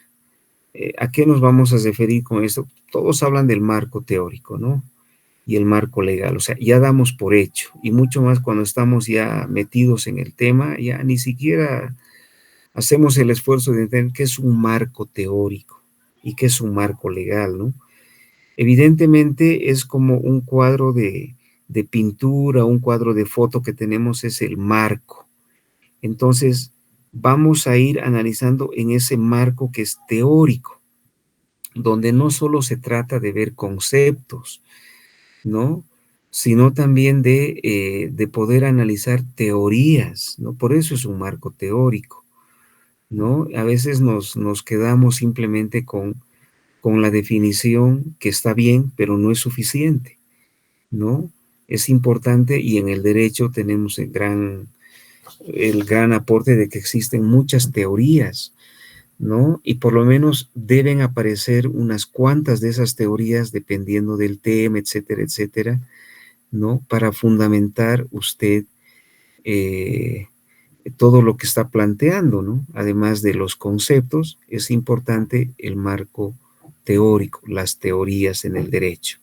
Speaker 1: a qué nos vamos a referir con esto. Todos hablan del marco teórico, ¿no? Y el marco legal, o sea, ya damos por hecho, y mucho más cuando estamos ya metidos en el tema, ya ni siquiera hacemos el esfuerzo de entender qué es un marco teórico y qué es un marco legal, ¿no? Evidentemente es como un cuadro de pintura, un cuadro de foto que tenemos, es el marco. Entonces, vamos a ir analizando en ese marco que es teórico, donde no solo se trata de ver conceptos, ¿no? Sino también de poder analizar teorías, ¿no? Por eso es un marco teórico, ¿no? A veces nos quedamos simplemente con con la definición que está bien, pero no es suficiente, ¿no? Es importante, y en el derecho tenemos el gran aporte de que existen muchas teorías, ¿no? Y por lo menos deben aparecer unas cuantas de esas teorías dependiendo del tema, etcétera, etcétera, ¿no? Para fundamentar usted todo lo que está planteando, ¿no? Además de los conceptos, es importante el marco teórico, las teorías en el derecho.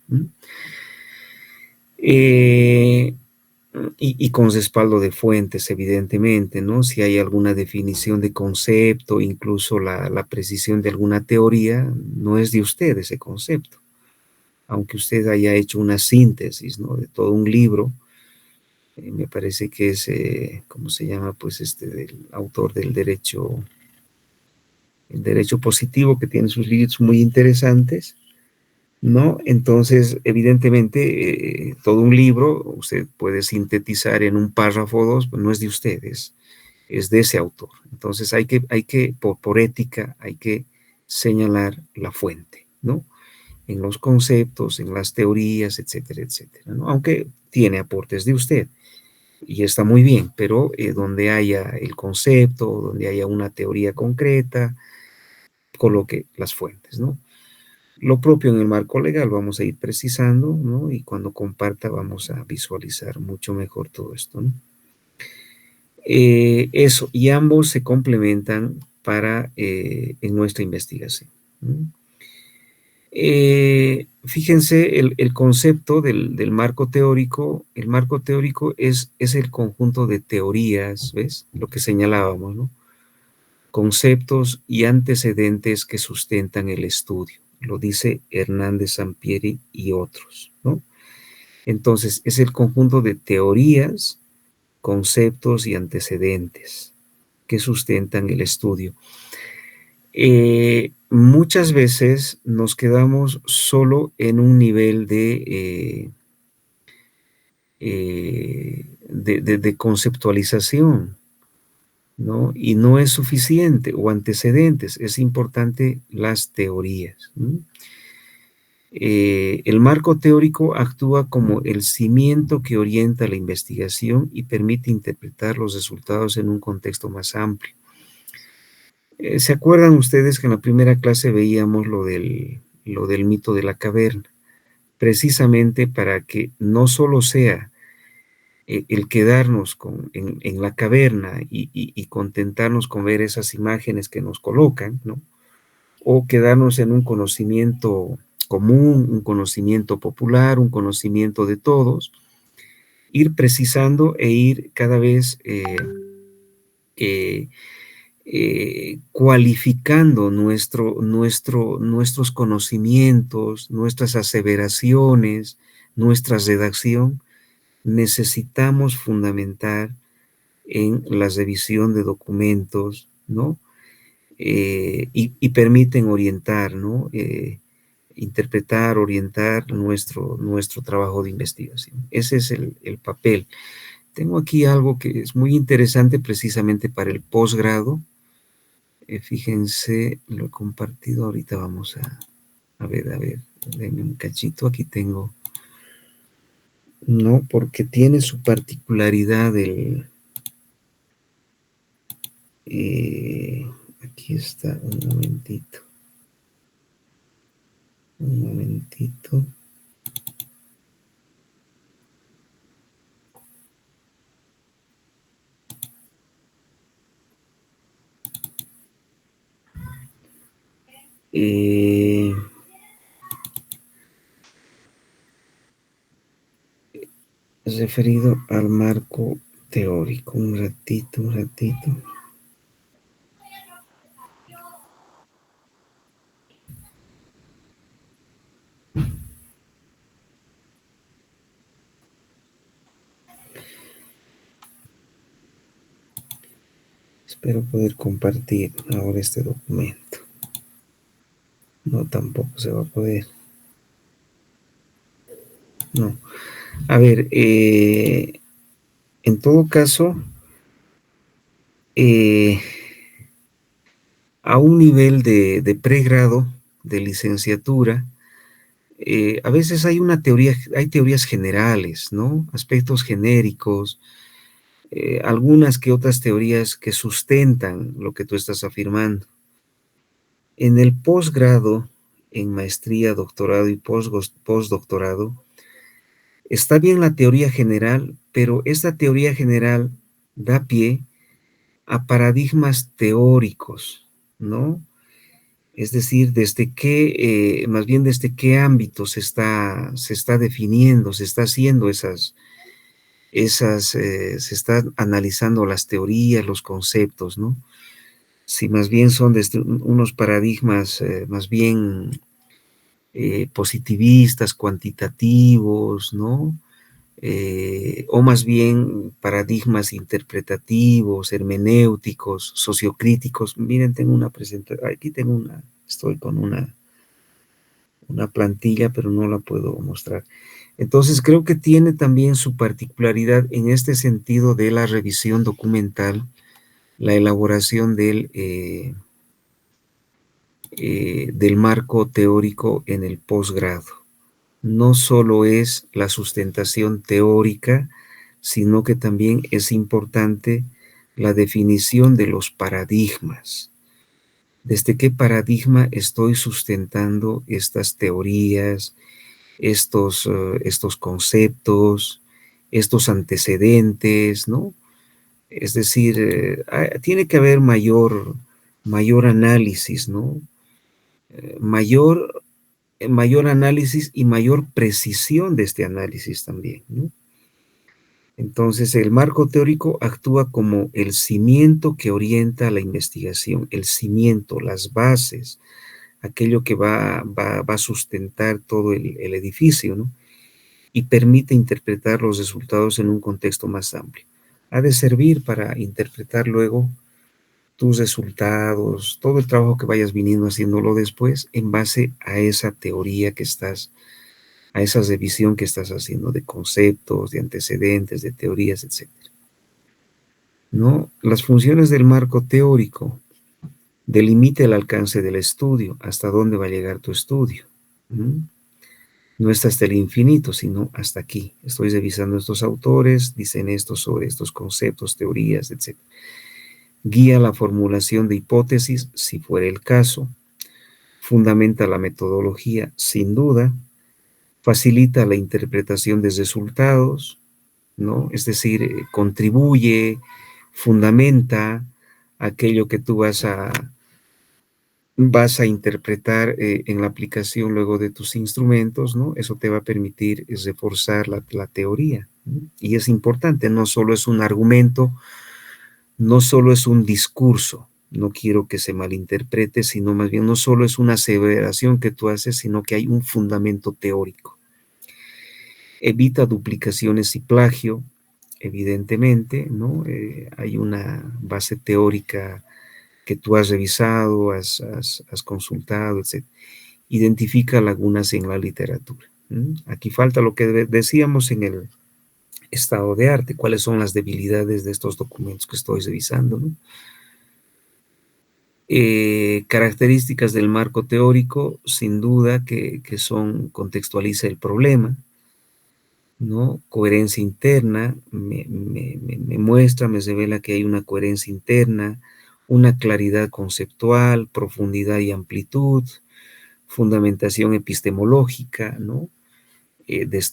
Speaker 1: Y con respaldo de fuentes, evidentemente, ¿no? Si hay alguna definición de concepto, incluso la precisión de alguna teoría, no es de usted ese concepto. Aunque usted haya hecho una síntesis, ¿no? De todo un libro, me parece que es, ¿cómo se llama? Pues del autor del derecho, el derecho positivo, que tiene sus libros muy interesantes, ¿no? Entonces, evidentemente, todo un libro usted puede sintetizar en un párrafo o dos, pero no es de ustedes, es de ese autor. Entonces, por ética, hay que señalar la fuente, ¿no? En los conceptos, en las teorías, etcétera, etcétera, ¿no? Aunque tiene aportes de usted y está muy bien, pero donde haya el concepto, donde haya una teoría concreta, coloque las fuentes, ¿no? Lo propio en el marco legal vamos a ir precisando, ¿no? Y cuando comparta vamos a visualizar mucho mejor todo esto, ¿no? Eso, y ambos se complementan en nuestra investigación, ¿no? Fíjense el concepto del marco teórico. El marco teórico es el conjunto de teorías, ¿ves? Lo que señalábamos, ¿no? Conceptos y antecedentes que sustentan el estudio. Lo dice Hernández Sampieri y otros, ¿no? Entonces, es el conjunto de teorías, conceptos y antecedentes que sustentan el estudio. Muchas veces nos quedamos solo en un nivel de conceptualización, ¿no? Y no es suficiente, o antecedentes, es importante las teorías, ¿no? El marco teórico actúa como el cimiento que orienta la investigación y permite interpretar los resultados en un contexto más amplio. ¿Se acuerdan ustedes que en la primera clase veíamos lo del mito de la caverna? Precisamente para que no solo sea el quedarnos en la caverna y contentarnos con ver esas imágenes que nos colocan, ¿no? O quedarnos en un conocimiento común, un conocimiento popular, un conocimiento de todos, ir precisando e ir cada vez cualificando nuestros conocimientos, nuestras aseveraciones, nuestra redacción. Necesitamos fundamentar en la revisión de documentos, ¿no? Y permiten orientar, ¿no? Interpretar, orientar nuestro trabajo de investigación. Ese es el papel. Tengo aquí algo que es muy interesante precisamente para el posgrado. Fíjense, lo he compartido, ahorita vamos a ver, denme un cachito, aquí tengo, no, porque tiene su particularidad aquí está, un momentito. Referido al marco teórico. Un ratito. Espero poder compartir ahora este documento. No, tampoco se va a poder. No. A ver, en todo caso, a un nivel de pregrado, de licenciatura, a veces hay hay teorías generales, ¿no? Aspectos genéricos, algunas que otras teorías que sustentan lo que tú estás afirmando. En el posgrado, en maestría, doctorado y postdoctorado, está bien la teoría general, pero esta teoría general da pie a paradigmas teóricos, ¿no? Es decir, más bien desde qué ámbito se está definiendo, se está haciendo se están analizando las teorías, los conceptos, ¿no? Si más bien son desde unos paradigmas más bien positivistas, cuantitativos, ¿no? O más bien paradigmas interpretativos, hermenéuticos, sociocríticos. Miren, tengo una presentación, aquí estoy con una plantilla, pero no la puedo mostrar. Entonces, creo que tiene también su particularidad en este sentido de la revisión documental, la elaboración del marco teórico en el posgrado. No solo es la sustentación teórica, sino que también es importante la definición de los paradigmas. ¿Desde qué paradigma estoy sustentando estas teorías, estos conceptos, estos antecedentes, ¿no? Es decir, tiene que haber mayor análisis, ¿no? Mayor análisis y mayor precisión de este análisis también, ¿no? Entonces, el marco teórico actúa como el cimiento que orienta la investigación, el cimiento, las bases, aquello que va a sustentar todo el edificio, ¿no? Y permite interpretar los resultados en un contexto más amplio. Ha de servir para interpretar luego tus resultados, todo el trabajo que vayas viniendo haciéndolo después en base a esa teoría a esa revisión que estás haciendo de conceptos, de antecedentes, de teorías, etc. ¿No? Las funciones del marco teórico delimita el alcance del estudio, hasta dónde va a llegar tu estudio. No está hasta el infinito, sino hasta aquí. Estoy revisando estos autores, dicen esto sobre estos conceptos, teorías, etc. Guía la formulación de hipótesis, si fuera el caso. Fundamenta la metodología, sin duda. Facilita la interpretación de resultados, ¿no? Es decir, contribuye, fundamenta aquello que tú vas a interpretar en la aplicación luego de tus instrumentos, ¿no? Eso te va a permitir reforzar la teoría, ¿no? Y es importante, no solo es un argumento, no solo es un discurso, no quiero que se malinterprete, sino más bien no solo es una aseveración que tú haces, sino que hay un fundamento teórico. Evita duplicaciones y plagio, evidentemente, ¿no? Hay una base teórica que tú has revisado, has consultado, etc. Identifica lagunas en la literatura. Aquí falta lo que decíamos en el estado de arte, cuáles son las debilidades de estos documentos que estoy revisando, ¿no? Características del marco teórico, sin duda que contextualiza el problema, ¿no? Coherencia interna, me muestra, me revela que hay una coherencia interna, una claridad conceptual, profundidad y amplitud, fundamentación epistemológica, ¿no? Desde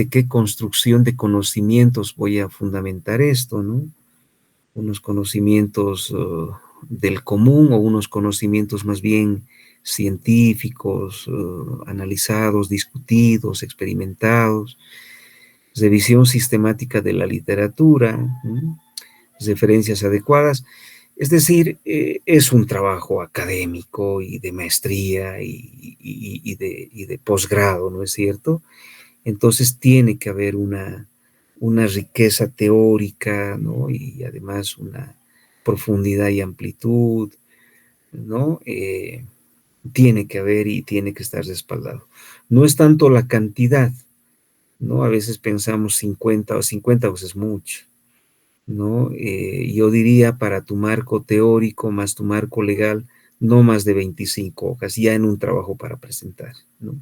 Speaker 1: qué construcción de conocimientos voy a fundamentar esto, ¿no? Unos conocimientos del común o unos conocimientos más bien científicos, analizados, discutidos, experimentados, revisión sistemática de la literatura, referencias adecuadas. Es decir, es un trabajo académico y de maestría y de posgrado, ¿no es cierto? Entonces tiene que haber una riqueza teórica, ¿no? Y además una profundidad y amplitud, ¿no? Tiene que haber y tiene que estar respaldado. No es tanto la cantidad, ¿no? A veces pensamos 50 pues es mucho. ¿no? Yo diría para tu marco teórico más tu marco legal, no más de 25 hojas, ya en un trabajo para presentar, ¿no?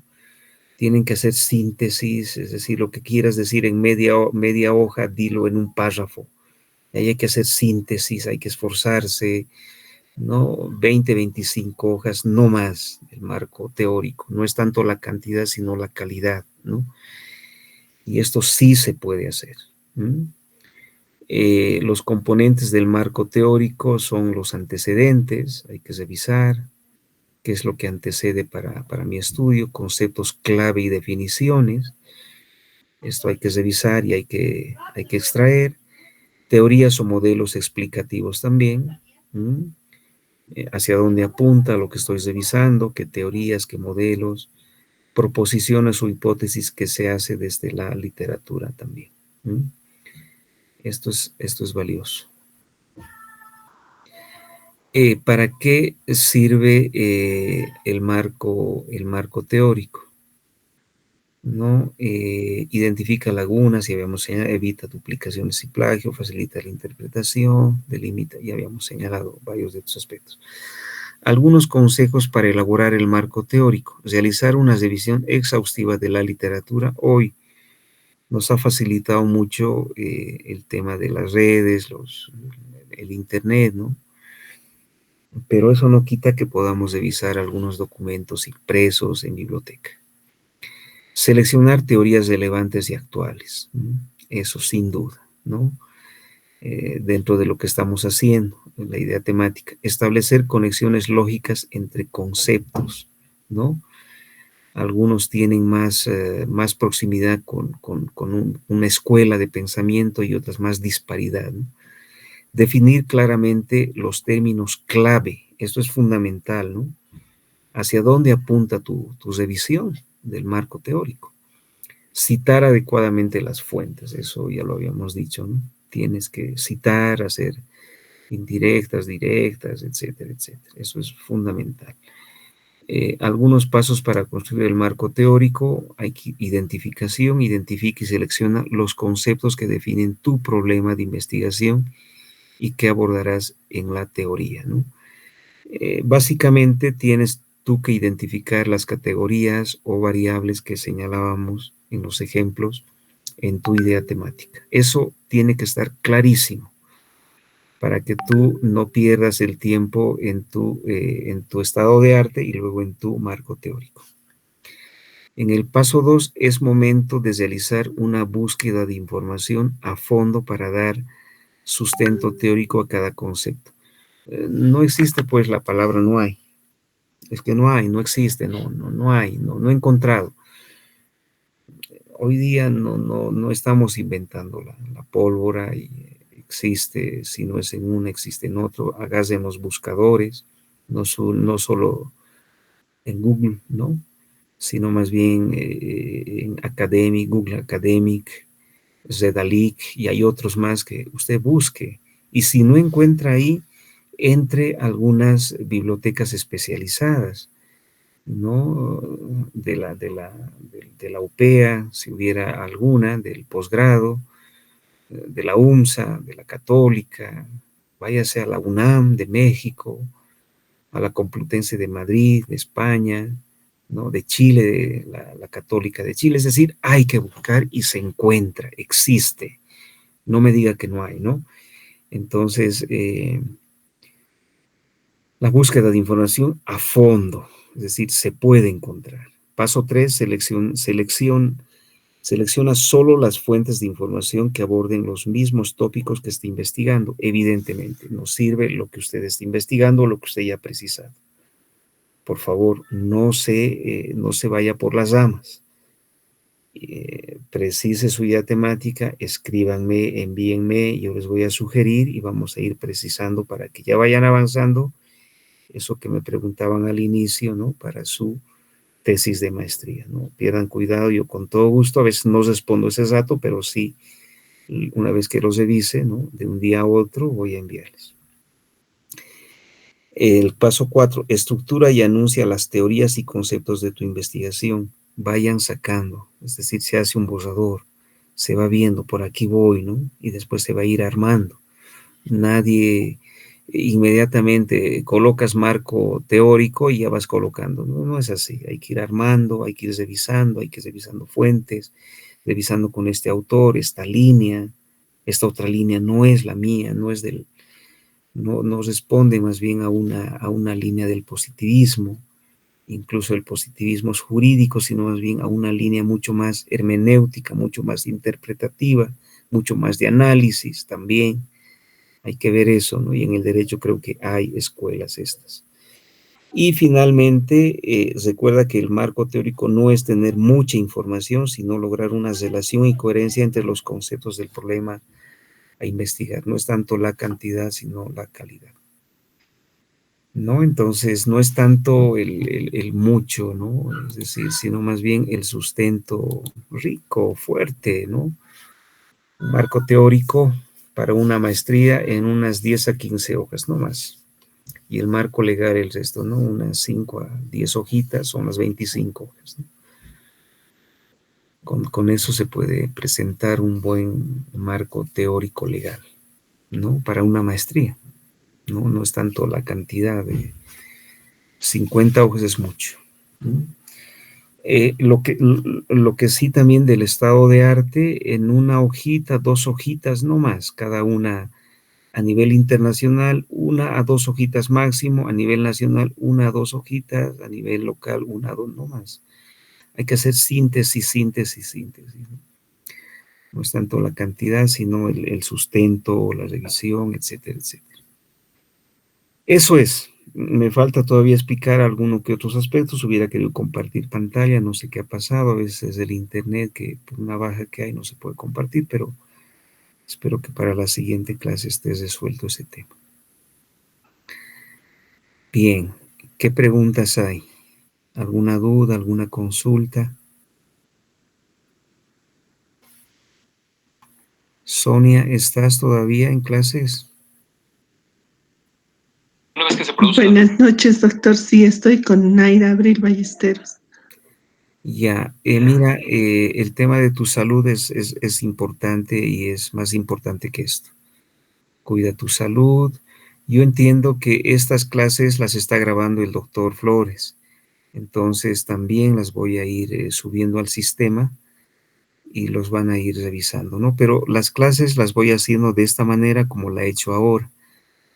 Speaker 1: Tienen que hacer síntesis, es decir, lo que quieras decir en media hoja, dilo en un párrafo. Ahí hay que hacer síntesis, hay que esforzarse, ¿no? 20, 25 hojas, no más, el marco teórico. No es tanto la cantidad, sino la calidad, ¿no? Y esto sí se puede hacer. Los componentes del marco teórico son los antecedentes, hay que revisar qué es lo que antecede para mi estudio, conceptos clave y definiciones. Esto hay que revisar y hay que extraer. Teorías o modelos explicativos también. Hacia dónde apunta lo que estoy revisando, qué teorías, qué modelos, proposiciones o hipótesis que se hace desde la literatura también. Esto es valioso. ¿Para qué sirve el marco teórico? ¿No? Identifica lagunas, ya habíamos señalado, evita duplicaciones y plagio, facilita la interpretación, delimita, ya habíamos señalado varios de estos aspectos. Algunos consejos para elaborar el marco teórico. Realizar una revisión exhaustiva de la literatura. Hoy nos ha facilitado mucho el tema de las redes, el internet, ¿no? Pero eso no quita que podamos revisar algunos documentos impresos en biblioteca. Seleccionar teorías relevantes y actuales. Eso sin duda, ¿no? Dentro de lo que estamos haciendo, la idea temática. Establecer conexiones lógicas entre conceptos, ¿no? Algunos tienen más proximidad con una escuela de pensamiento y otras más disparidad, ¿no? Definir claramente los términos clave, esto es fundamental, ¿no? ¿Hacia dónde apunta tu revisión del marco teórico? Citar adecuadamente las fuentes, eso ya lo habíamos dicho, ¿no? Tienes que citar, hacer indirectas, directas, etcétera, etcétera. Eso es fundamental. Algunos pasos para construir el marco teórico: hay identificación, identifica y selecciona los conceptos que definen tu problema de investigación y que abordarás en la teoría, ¿no? Básicamente tienes tú que identificar las categorías o variables que señalábamos en los ejemplos en tu idea temática. Eso tiene que estar clarísimo para que tú no pierdas el tiempo en tu estado de arte y luego en tu marco teórico. En el paso 2 es momento de realizar una búsqueda de información a fondo para dar sustento teórico a cada concepto. No existe pues la palabra no hay. Es que no hay, no existe, no hay, no he encontrado. Hoy día no estamos inventando la pólvora y existe, si no es en uno, existe en otro. Hágase en los buscadores, no solo en Google, ¿no? Sino más bien en Academic, Google Academic, Redalic, y hay otros más que usted busque. Y si no encuentra ahí, entre algunas bibliotecas especializadas, ¿no? De la UPEA, si hubiera alguna, del posgrado, de la UMSA, de la Católica, váyase a la UNAM de México, a la Complutense de Madrid, de España, ¿no? De Chile, de la Católica de Chile. Es decir, hay que buscar y se encuentra, existe. No me diga que no hay, ¿no? Entonces, la búsqueda de información a fondo, es decir, se puede encontrar. Paso 3, selecciona solo las fuentes de información que aborden los mismos tópicos que esté investigando. Evidentemente, no sirve lo que usted esté investigando o lo que usted ya ha precisado. Por favor, no se vaya por las ramas. Precise su idea temática, escríbanme, envíenme, yo les voy a sugerir y vamos a ir precisando para que ya vayan avanzando eso que me preguntaban al inicio, ¿no? Para su tesis de maestría, ¿no? Pierdan cuidado, yo con todo gusto, a veces no respondo ese rato, pero sí, una vez que los revise, ¿no? De un día a otro voy a enviarles. El paso 4, estructura y anuncia las teorías y conceptos de tu investigación. Vayan sacando, es decir, se hace un borrador, se va viendo, por aquí voy, ¿no? Y después se va a ir armando. Nadie inmediatamente colocas marco teórico y ya vas colocando, ¿no? No es así, hay que ir armando, hay que ir revisando, hay que ir revisando fuentes, revisando con este autor, esta línea, esta otra línea no es la mía, no es del, no responde más bien a una línea del positivismo, incluso el positivismo es jurídico, sino más bien a una línea mucho más hermenéutica, mucho más interpretativa, mucho más de análisis también. Hay que ver eso, ¿no? Y en el derecho creo que hay escuelas estas. Y finalmente, recuerda que el marco teórico no es tener mucha información, sino lograr una relación y coherencia entre los conceptos del problema a investigar. No es tanto la cantidad, sino la calidad, ¿no? Entonces, no es tanto el mucho, ¿no? Es decir, sino más bien el sustento rico, fuerte, ¿no? Un marco teórico para una maestría en unas 10 a 15 hojas, no más. Y el marco legal el resto, ¿no? Unas 5 a 10 hojitas, son las 25 hojas, ¿no? Con eso se puede presentar un buen marco teórico legal, ¿no? Para una maestría, ¿no? No es tanto la cantidad de 50 hojas es mucho, ¿no? Lo que sí también del estado de arte, en una hojita, 2 hojitas, no más, cada una a nivel internacional, 1 a 2 hojitas máximo, a nivel nacional, 1 a 2 hojitas, a nivel local, 1 a 2, no más. Hay que hacer síntesis, síntesis, síntesis, ¿no? No es tanto la cantidad, sino el sustento, la revisión, etcétera, etcétera. Eso es. Me falta todavía explicar alguno que otros aspectos. Hubiera querido compartir pantalla, no sé qué ha pasado. A veces el internet, que por una baja que hay no se puede compartir, pero espero que para la siguiente clase esté resuelto ese tema. Bien, ¿qué preguntas hay? ¿Alguna duda, alguna consulta? Sonia, ¿estás todavía en clases?
Speaker 5: Una vez que se produzca.
Speaker 3: Buenas noches, doctor. Sí, estoy con Naira Abril Ballesteros.
Speaker 1: Ya, mira, el tema de tu salud es importante y es más importante que esto. Cuida tu salud. Yo entiendo que estas clases las está grabando el doctor Flores, entonces también las voy a ir subiendo al sistema y los van a ir revisando, ¿no? Pero las clases las voy haciendo de esta manera como la he hecho ahora.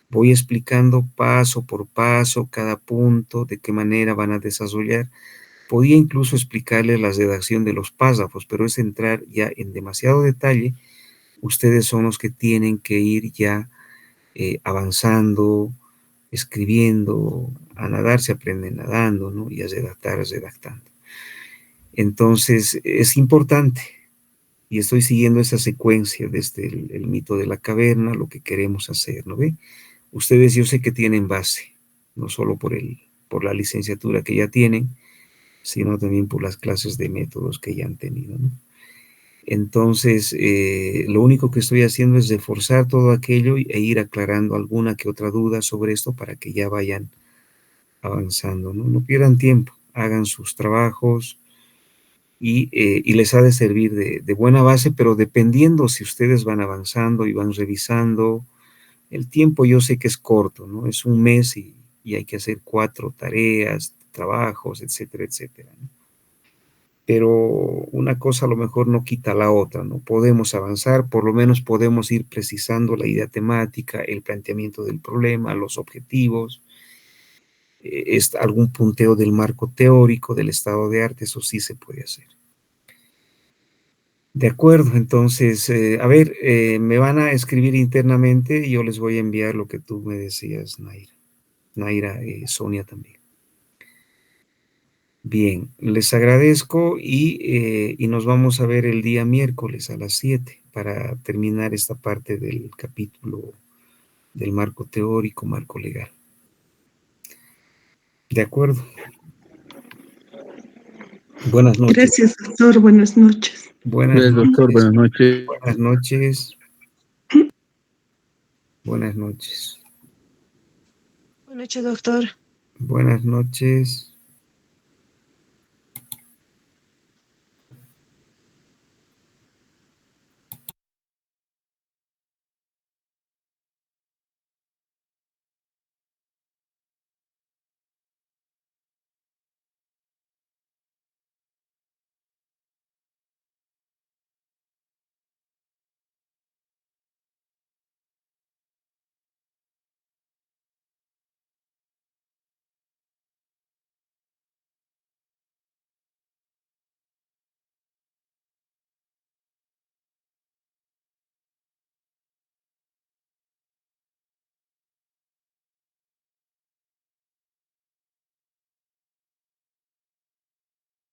Speaker 1: Voy explicando paso por paso cada punto, de qué manera van a desarrollar. Podía incluso explicarles la redacción de los párrafos, pero es entrar ya en demasiado detalle. Ustedes son los que tienen que ir ya avanzando, escribiendo. A nadar se aprende nadando, ¿no? Y a redactar redactando. Entonces, es importante. Y estoy siguiendo esa secuencia desde el mito de la caverna, lo que queremos hacer, ¿no ve? Ustedes yo sé que tienen base, no solo por la licenciatura que ya tienen, sino también por las clases de métodos que ya han tenido, ¿no? Entonces, lo único que estoy haciendo es reforzar todo aquello e ir aclarando alguna que otra duda sobre esto para que ya vayan avanzando, ¿no? No pierdan tiempo, hagan sus trabajos y les ha de servir de buena base, pero dependiendo si ustedes van avanzando y van revisando, el tiempo yo sé que es corto, ¿no? Es un mes y hay que hacer 4 tareas, trabajos, etcétera, etcétera, ¿no? Pero una cosa a lo mejor no quita la otra, ¿no? Podemos avanzar, por lo menos podemos ir precisando la idea temática, el planteamiento del problema, los objetivos, algún punteo del marco teórico, del estado de arte, eso sí se puede hacer. De acuerdo, entonces, a ver, me van a escribir internamente y yo les voy a enviar lo que tú me decías, Naira. Naira, Sonia también. Bien, les agradezco y nos vamos a ver el día miércoles a las 7 para terminar esta parte del capítulo del marco teórico, marco legal. De acuerdo. Buenas noches.
Speaker 3: Gracias, doctor. Buenas noches.
Speaker 1: Buenas
Speaker 2: Gracias, doctor.
Speaker 1: noches.
Speaker 2: Buenas noches.
Speaker 1: Buenas noches. Buenas noches.
Speaker 4: Buenas noches, doctor.
Speaker 1: Buenas noches.